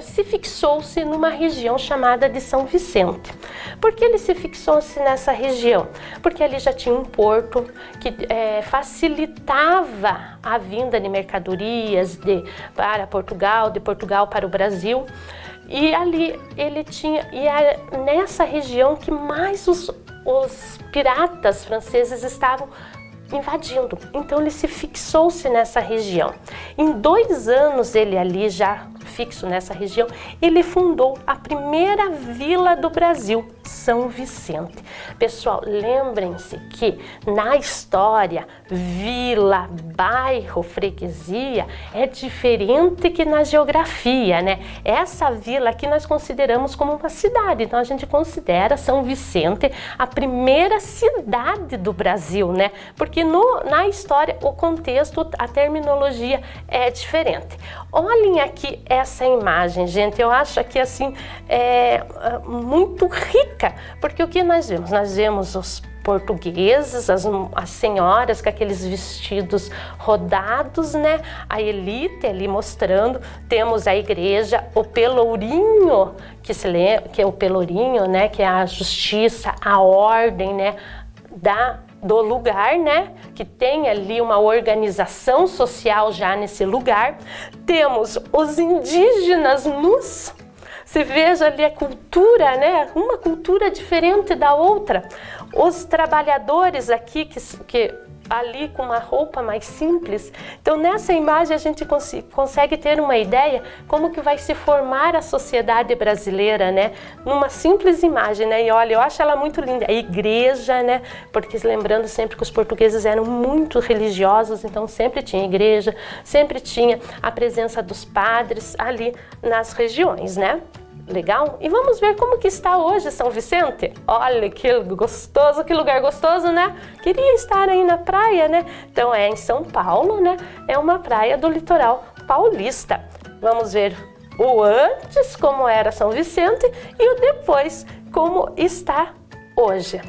se fixou-se numa região chamada de São Vicente. Por que ele se fixou-se nessa região? Porque ali já tinha um porto que facilitava a vinda de mercadorias para Portugal, de Portugal para o Brasil. E ali ele tinha, nessa região que mais os piratas franceses estavam invadindo. Então ele se fixou-se nessa região. Em 2 anos ele ali já fixo nessa região, ele fundou a primeira vila do Brasil, São Vicente. Pessoal, lembrem-se que na história, vila, bairro, freguesia é diferente que na geografia, né? Essa vila aqui nós consideramos como uma cidade, então a gente considera São Vicente a primeira cidade do Brasil, né? Porque na história o contexto, a terminologia é diferente. Olhem aqui essa imagem, gente, eu acho aqui assim muito rica, porque o que nós vemos? Nós vemos os portugueses, as senhoras com aqueles vestidos rodados, né? A elite ali mostrando, temos a igreja, o pelourinho, que é o pelourinho, né? Que é a justiça, a ordem, né? Do lugar, né? Que tem ali uma organização social já nesse lugar. Temos os indígenas nus. Você veja ali a cultura, né? Uma cultura diferente da outra. Os trabalhadores aqui que ali com uma roupa mais simples. Então nessa imagem a gente consegue ter uma ideia como que vai se formar a sociedade brasileira, né? Numa simples imagem, né? E olha, eu acho ela muito linda. A igreja, né? Porque lembrando sempre que os portugueses eram muito religiosos, então sempre tinha igreja, sempre tinha a presença dos padres ali nas regiões, né? Legal? E vamos ver como que está hoje São Vicente. Olha que gostoso, que lugar gostoso, né? Queria estar aí na praia, né? Então é em São Paulo, né? É uma praia do litoral paulista. Vamos ver o antes, como era São Vicente, e o depois, como está hoje.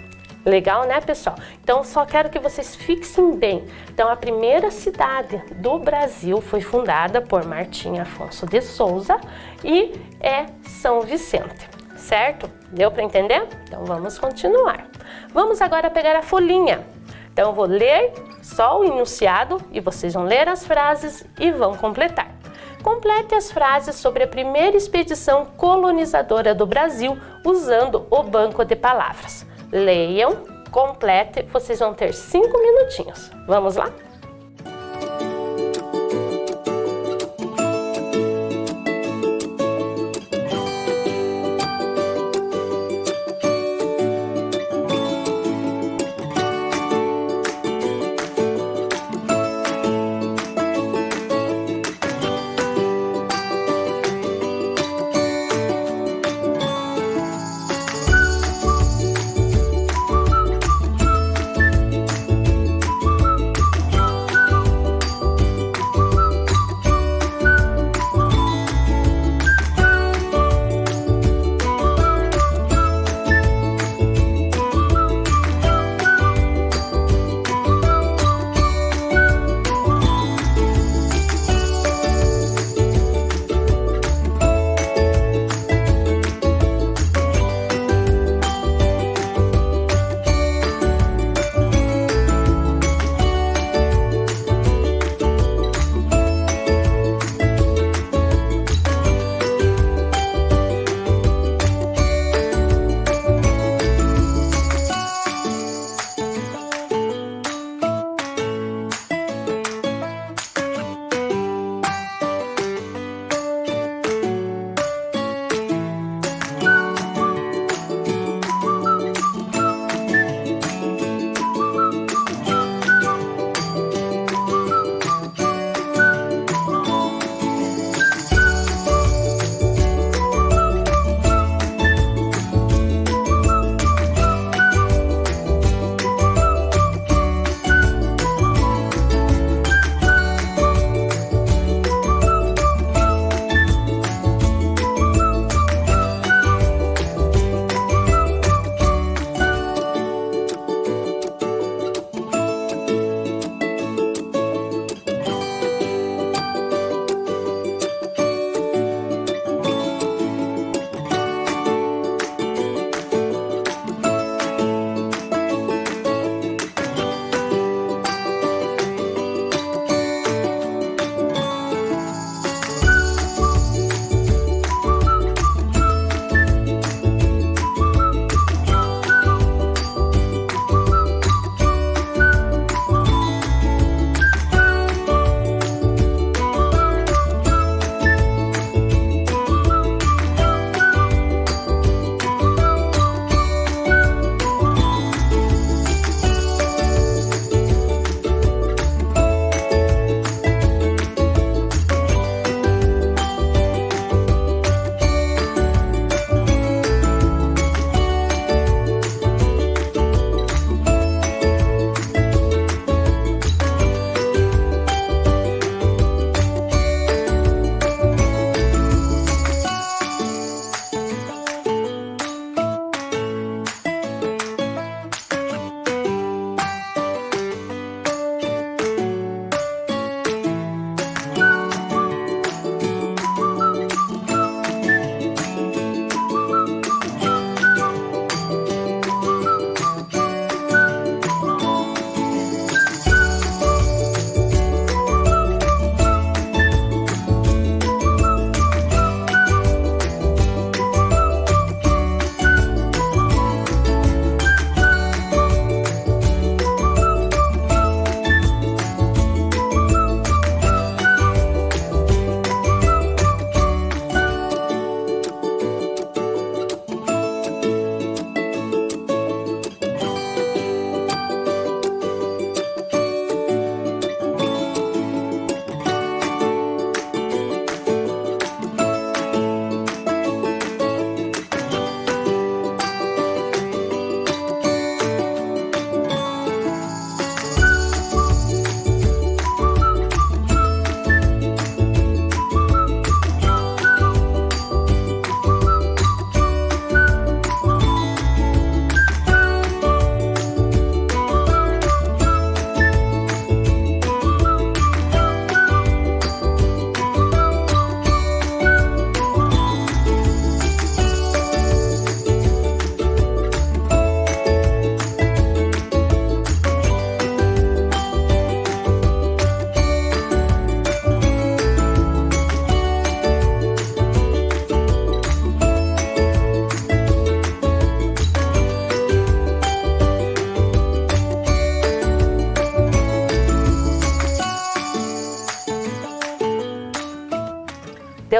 Legal, né, pessoal? Então, só quero que vocês fixem bem. Então, a primeira cidade do Brasil foi fundada por Martim Afonso de Souza e é São Vicente, certo? Deu para entender? Então, vamos continuar. Vamos agora pegar a folhinha. Então, eu vou ler só o enunciado e vocês vão ler as frases e vão completar. Complete as frases sobre a primeira expedição colonizadora do Brasil usando o banco de palavras. Leiam, complete, vocês vão ter 5 minutinhos. Vamos lá?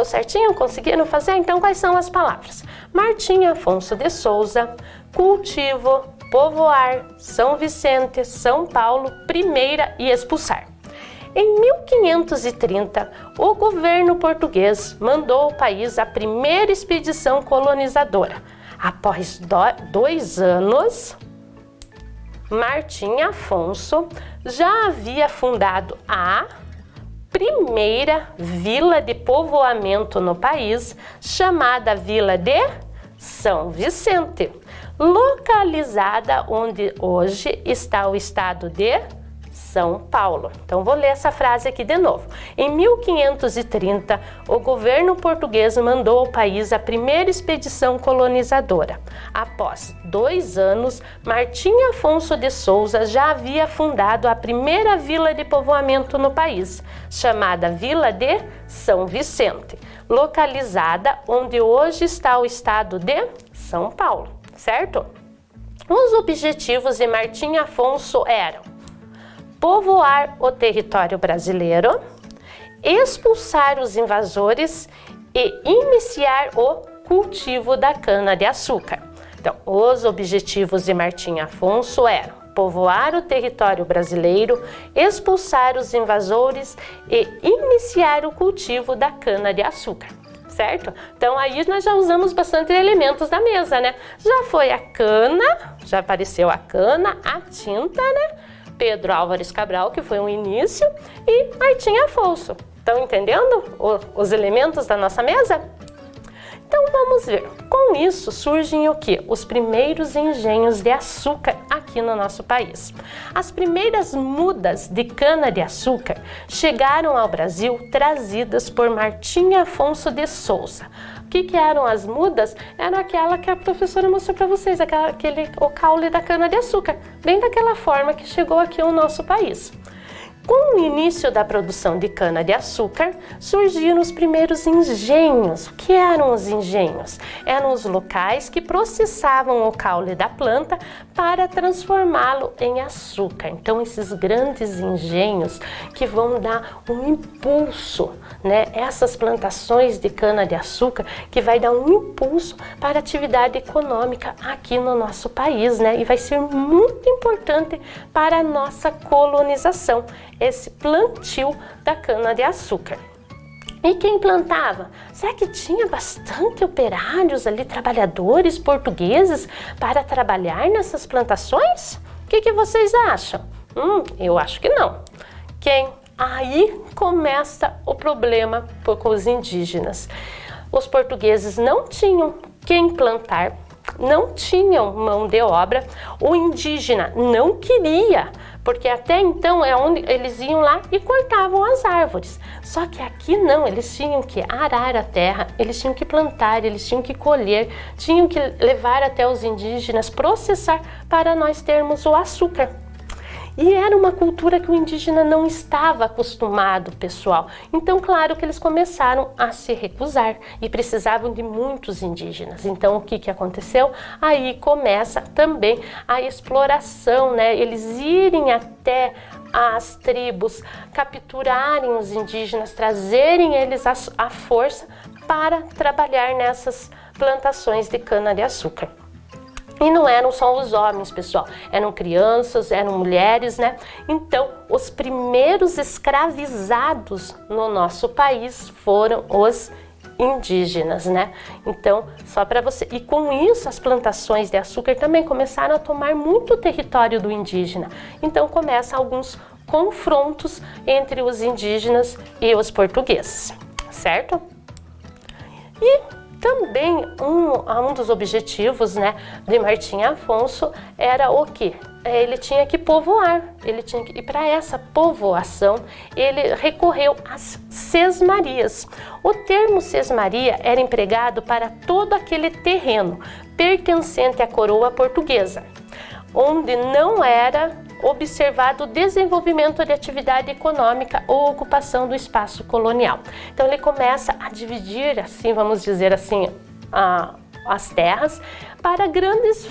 certinho? Conseguiram fazer? Então, quais são as palavras? Martim Afonso de Souza, cultivo, povoar, São Vicente, São Paulo, primeira e expulsar. Em 1530, o governo português mandou ao país a primeira expedição colonizadora. Após 2 anos, Martim Afonso já havia fundado a primeira vila de povoamento no país, chamada Vila de São Vicente, localizada onde hoje está o estado de São Paulo. Então, vou ler essa frase aqui de novo. Em 1530, o governo português mandou ao país a primeira expedição colonizadora. Após 2 anos, Martim Afonso de Souza já havia fundado a primeira vila de povoamento no país, chamada Vila de São Vicente, localizada onde hoje está o estado de São Paulo, certo? Os objetivos de Martim Afonso eram povoar o território brasileiro, expulsar os invasores e iniciar o cultivo da cana-de-açúcar. Então, os objetivos de Martim Afonso eram povoar o território brasileiro, expulsar os invasores e iniciar o cultivo da cana-de-açúcar. Certo? Então aí nós já usamos bastante elementos da mesa, né? Já foi a cana, já apareceu a cana, a tinta, né? Pedro Álvares Cabral, que foi um início, e Martim Afonso. Estão entendendo os elementos da nossa mesa? Então vamos ver. Com isso surgem o quê? Os primeiros engenhos de açúcar aqui no nosso país. As primeiras mudas de cana-de-açúcar chegaram ao Brasil trazidas por Martim Afonso de Souza. O que eram as mudas? Era aquela que a professora mostrou para vocês, o caule da cana-de-açúcar, bem daquela forma que chegou aqui ao nosso país. Com o início da produção de cana-de-açúcar, surgiram os primeiros engenhos. O que eram os engenhos? Eram os locais que processavam o caule da planta para transformá-lo em açúcar. Então, esses grandes engenhos que vão dar um impulso, né? Essas plantações de cana-de-açúcar que vai dar um impulso para a atividade econômica aqui no nosso país, né? E vai ser muito importante para a nossa colonização, esse plantio da cana-de-açúcar. E quem plantava? Será que tinha bastante operários ali, trabalhadores portugueses para trabalhar nessas plantações? O que vocês acham? Eu acho que não. Quem? Aí começa o problema com os indígenas. Os portugueses não tinham quem plantar, não tinham mão de obra, o indígena não queria, porque até então é onde eles iam lá e cortavam as árvores. Só que aqui não, eles tinham que arar a terra, eles tinham que plantar, eles tinham que colher, tinham que levar até os indígenas, processar para nós termos o açúcar. E era uma cultura que o indígena não estava acostumado, pessoal. Então, claro que eles começaram a se recusar e precisavam de muitos indígenas. Então, o que aconteceu? Aí começa também a exploração, né? Eles irem até as tribos, capturarem os indígenas, trazerem eles à força para trabalhar nessas plantações de cana-de-açúcar. E não eram só os homens, pessoal, eram crianças, eram mulheres, né? Então, os primeiros escravizados no nosso país foram os indígenas, né? Então, só para você... E com isso, as plantações de açúcar também começaram a tomar muito território do indígena. Então, começam alguns confrontos entre os indígenas e os portugueses, certo? E também um dos objetivos, né, de Martim Afonso era o quê? Ele tinha que povoar, e para essa povoação ele recorreu às sesmarias. O termo sesmaria era empregado para todo aquele terreno pertencente à coroa portuguesa, onde não era observado o desenvolvimento de atividade econômica ou ocupação do espaço colonial. Então ele começa a dividir, assim, vamos dizer assim, as terras para grandes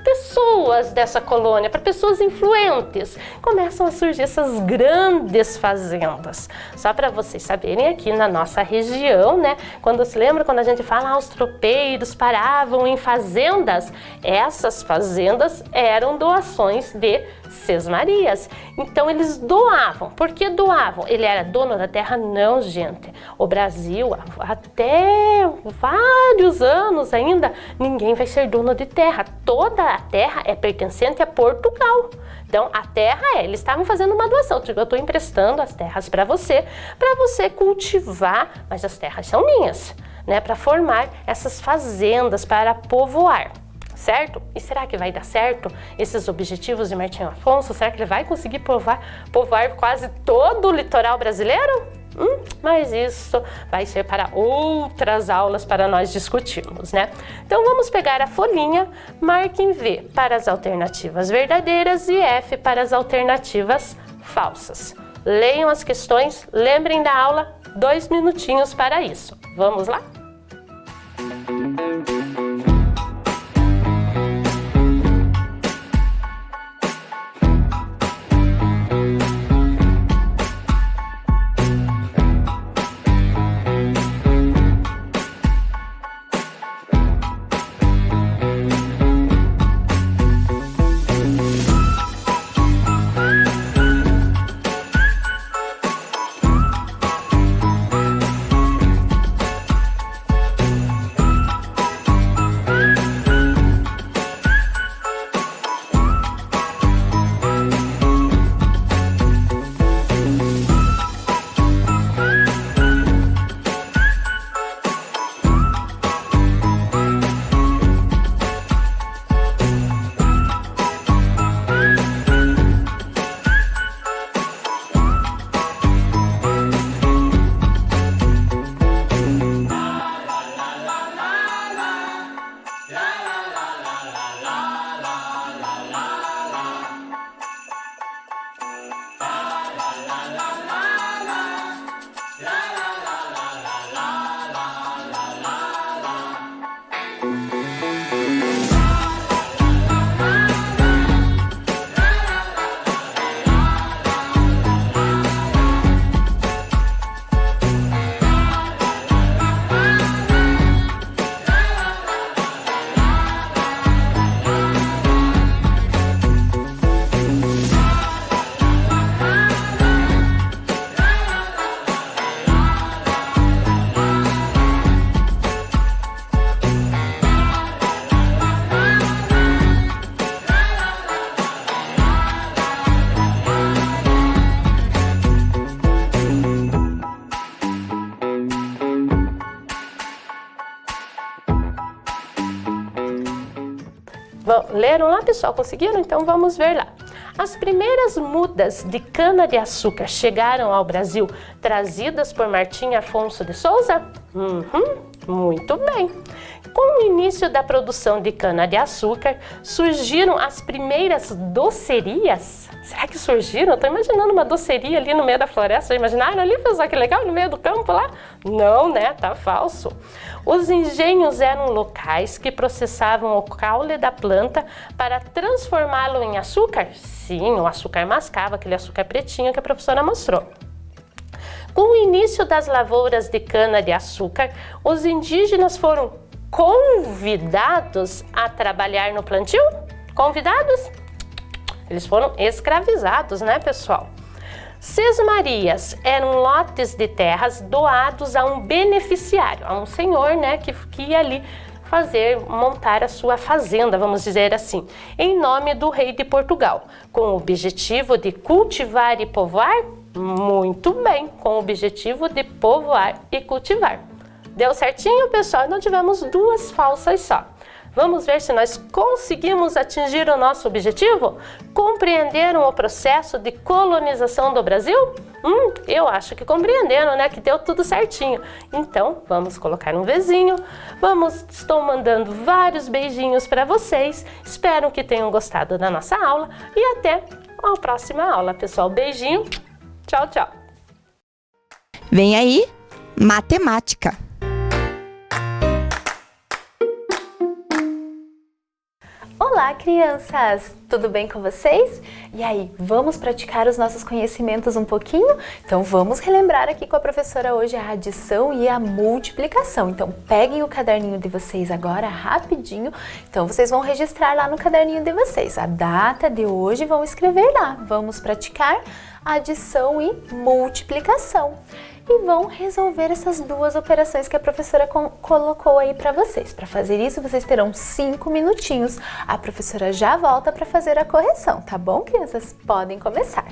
pessoas dessa colônia, para pessoas influentes. Começam a surgir essas grandes fazendas. Só para vocês saberem, aqui na nossa região, né, quando se lembra quando a gente fala os tropeiros paravam em fazendas, essas fazendas eram doações de Sesmarias. Então eles doavam. Por que doavam? Ele era dono da terra? Não, gente. O Brasil, até vários anos ainda, ninguém vai ser dono de terra. Toda a terra é pertencente a Portugal. Então a terra eles estavam fazendo uma doação. Eu estou emprestando as terras para você cultivar, mas as terras são minhas, né? Para formar essas fazendas, para povoar. Certo? E será que vai dar certo esses objetivos de Martim Afonso? Será que ele vai conseguir povoar quase todo o litoral brasileiro? Mas isso vai ser para outras aulas para nós discutirmos, né? Então vamos pegar a folhinha, marquem V para as alternativas verdadeiras e F para as alternativas falsas. Leiam as questões, lembrem da aula, 2 minutinhos para isso. Vamos lá? Leram lá, pessoal? Conseguiram? Então vamos ver lá. As primeiras mudas de cana-de-açúcar chegaram ao Brasil trazidas por Martim Afonso de Souza? Muito bem. Com o início da produção de cana-de-açúcar, surgiram as primeiras docerias? Será que surgiram? Estou imaginando uma doceria ali no meio da floresta. Já imaginaram ali, pessoal? Que legal, no meio do campo lá? Não, né? Tá falso. Os engenhos eram locais que processavam o caule da planta para transformá-lo em açúcar? Sim, o açúcar mascavo, aquele açúcar pretinho que a professora mostrou. Com o início das lavouras de cana-de-açúcar, os indígenas foram convidados a trabalhar no plantio? Convidados? Eles foram escravizados, né, pessoal? Sesmarias eram lotes de terras doados a um beneficiário, a um senhor, né, que ia ali montar a sua fazenda, vamos dizer assim, em nome do rei de Portugal, com o objetivo de cultivar e povoar? Muito bem, com o objetivo de povoar e cultivar. Deu certinho, pessoal? Não tivemos 2 falsas só. Vamos ver se nós conseguimos atingir o nosso objetivo? Compreenderam o processo de colonização do Brasil? Eu acho que compreenderam, né? Que deu tudo certinho. Então, vamos colocar um Vzinho. Estou mandando vários beijinhos para vocês. Espero que tenham gostado da nossa aula e até a próxima aula, pessoal. Beijinho. Tchau, tchau. Vem aí, matemática. Olá, crianças! Tudo bem com vocês? E aí, vamos praticar os nossos conhecimentos um pouquinho? Então vamos relembrar aqui com a professora hoje a adição e a multiplicação. Então peguem o caderninho de vocês agora rapidinho. Então vocês vão registrar lá no caderninho de vocês a data de hoje e vão escrever lá. Vamos praticar adição e multiplicação. E vão resolver essas duas operações que a professora colocou aí para vocês. Para fazer isso, vocês terão 5 minutinhos. A professora já volta para fazer a correção, tá bom, crianças? Podem começar.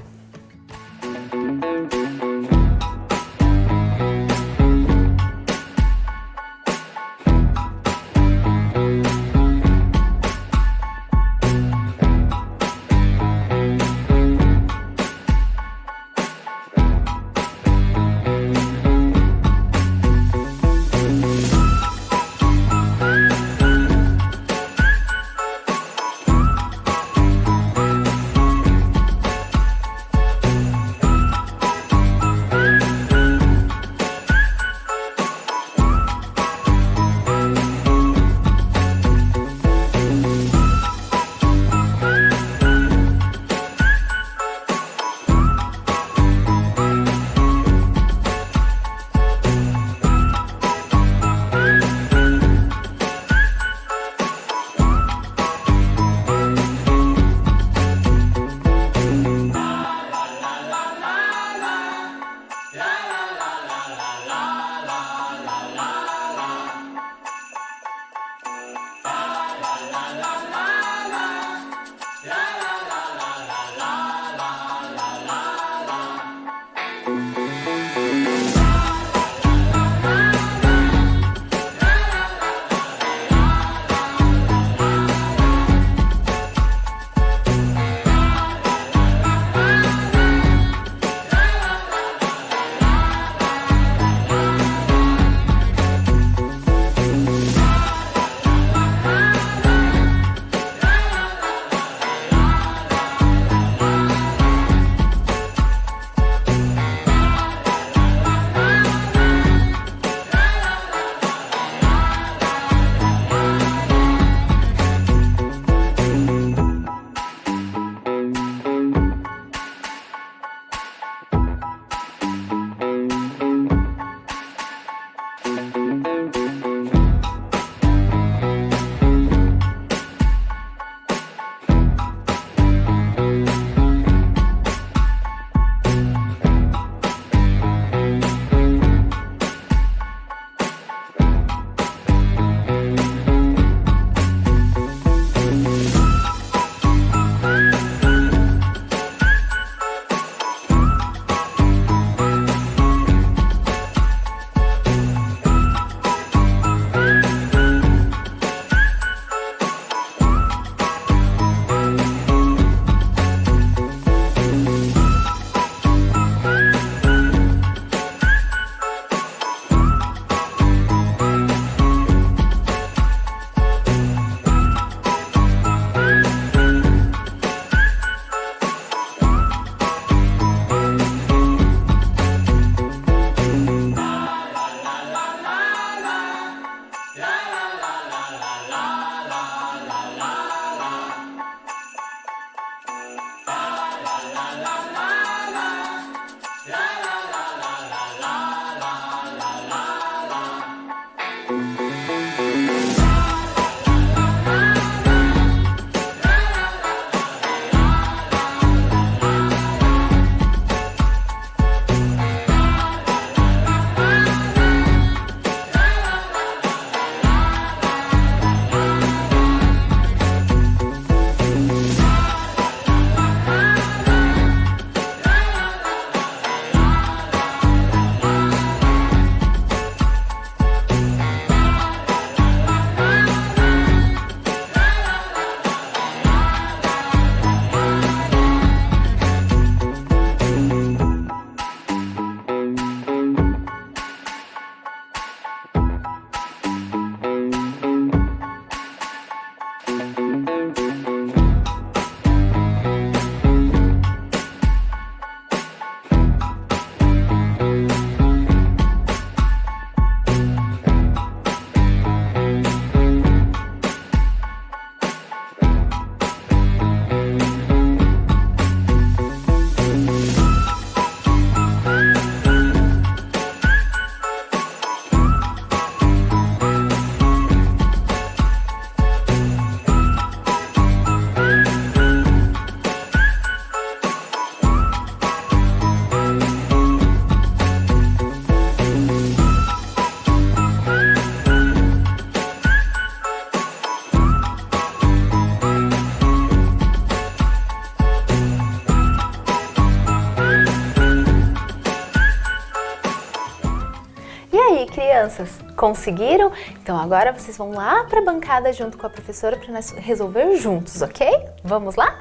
crianças? Conseguiram? Então agora vocês vão lá para a bancada junto com a professora para nós resolver juntos, ok? Vamos lá?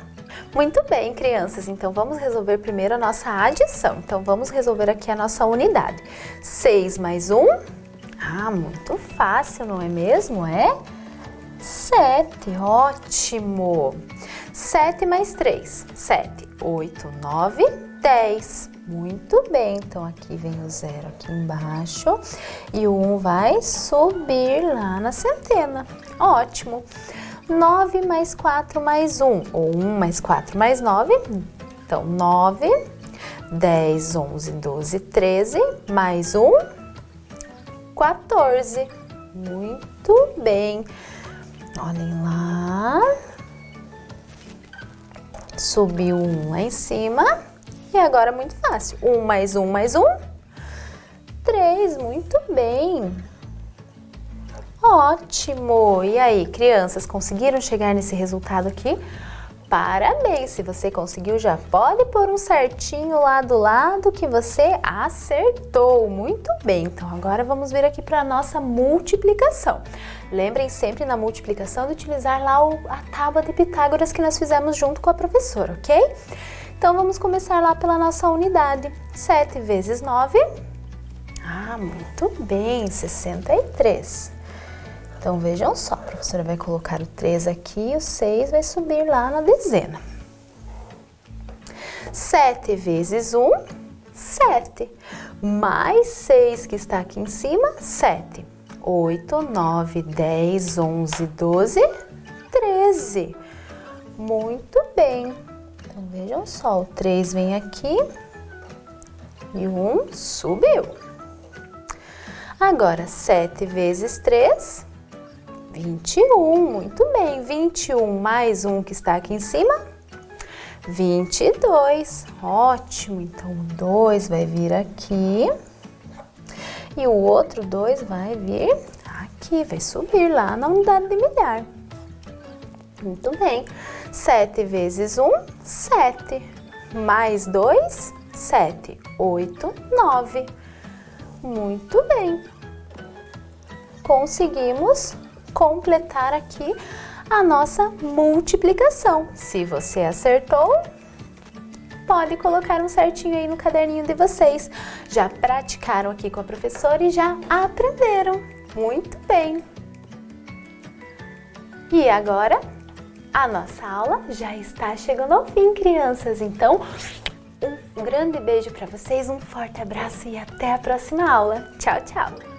Muito bem, crianças. Então vamos resolver primeiro a nossa adição. Então vamos resolver aqui a nossa unidade. 6 mais 1. Ah, muito fácil, não é mesmo? É 7. Ótimo! 7 mais 3. 7, 8, 9, 10. Muito bem, então aqui vem o 0 aqui embaixo e o 1 vai subir lá na centena. Ótimo! 9 mais 4 mais 1, ou 1 mais 4 mais 9, então 9, 10, 11, 12, 13, mais 1, 14. Muito bem! Olhem lá, subiu 1 lá em cima. E agora muito fácil. 1 mais 1 mais 1, 3. Muito bem. Ótimo. E aí, crianças, conseguiram chegar nesse resultado aqui? Parabéns! Se você conseguiu, já pode pôr um certinho lá do lado que você acertou. Muito bem. Então, agora vamos vir aqui para a nossa multiplicação. Lembrem sempre na multiplicação de utilizar lá a tábua de Pitágoras que nós fizemos junto com a professora, ok? Então, vamos começar lá pela nossa unidade. 7 vezes 9. Ah, muito bem, 63. Então, vejam só, a professora vai colocar o 3 aqui e o 6 vai subir lá na dezena. 7 vezes 1, 7. Mais 6 que está aqui em cima, 7. 8, 9, 10, 11, 12, 13. Muito bem. Então, vejam só, o 3 vem aqui e o 1 subiu. Agora, 7 vezes 3, 21. Muito bem, 21 mais 1 que está aqui em cima, 22. Ótimo, então o 2 vai vir aqui e o outro 2 vai vir aqui, vai subir lá na unidade de milhar. Muito bem. 7 vezes 1, 7. Mais 2, 7. 8, 9. Muito bem. Conseguimos completar aqui a nossa multiplicação. Se você acertou, pode colocar um certinho aí no caderninho de vocês. Já praticaram aqui com a professora e já aprenderam. Muito bem. E agora, a nossa aula já está chegando ao fim, crianças. Então, um grande beijo para vocês, um forte abraço e até a próxima aula. Tchau, tchau!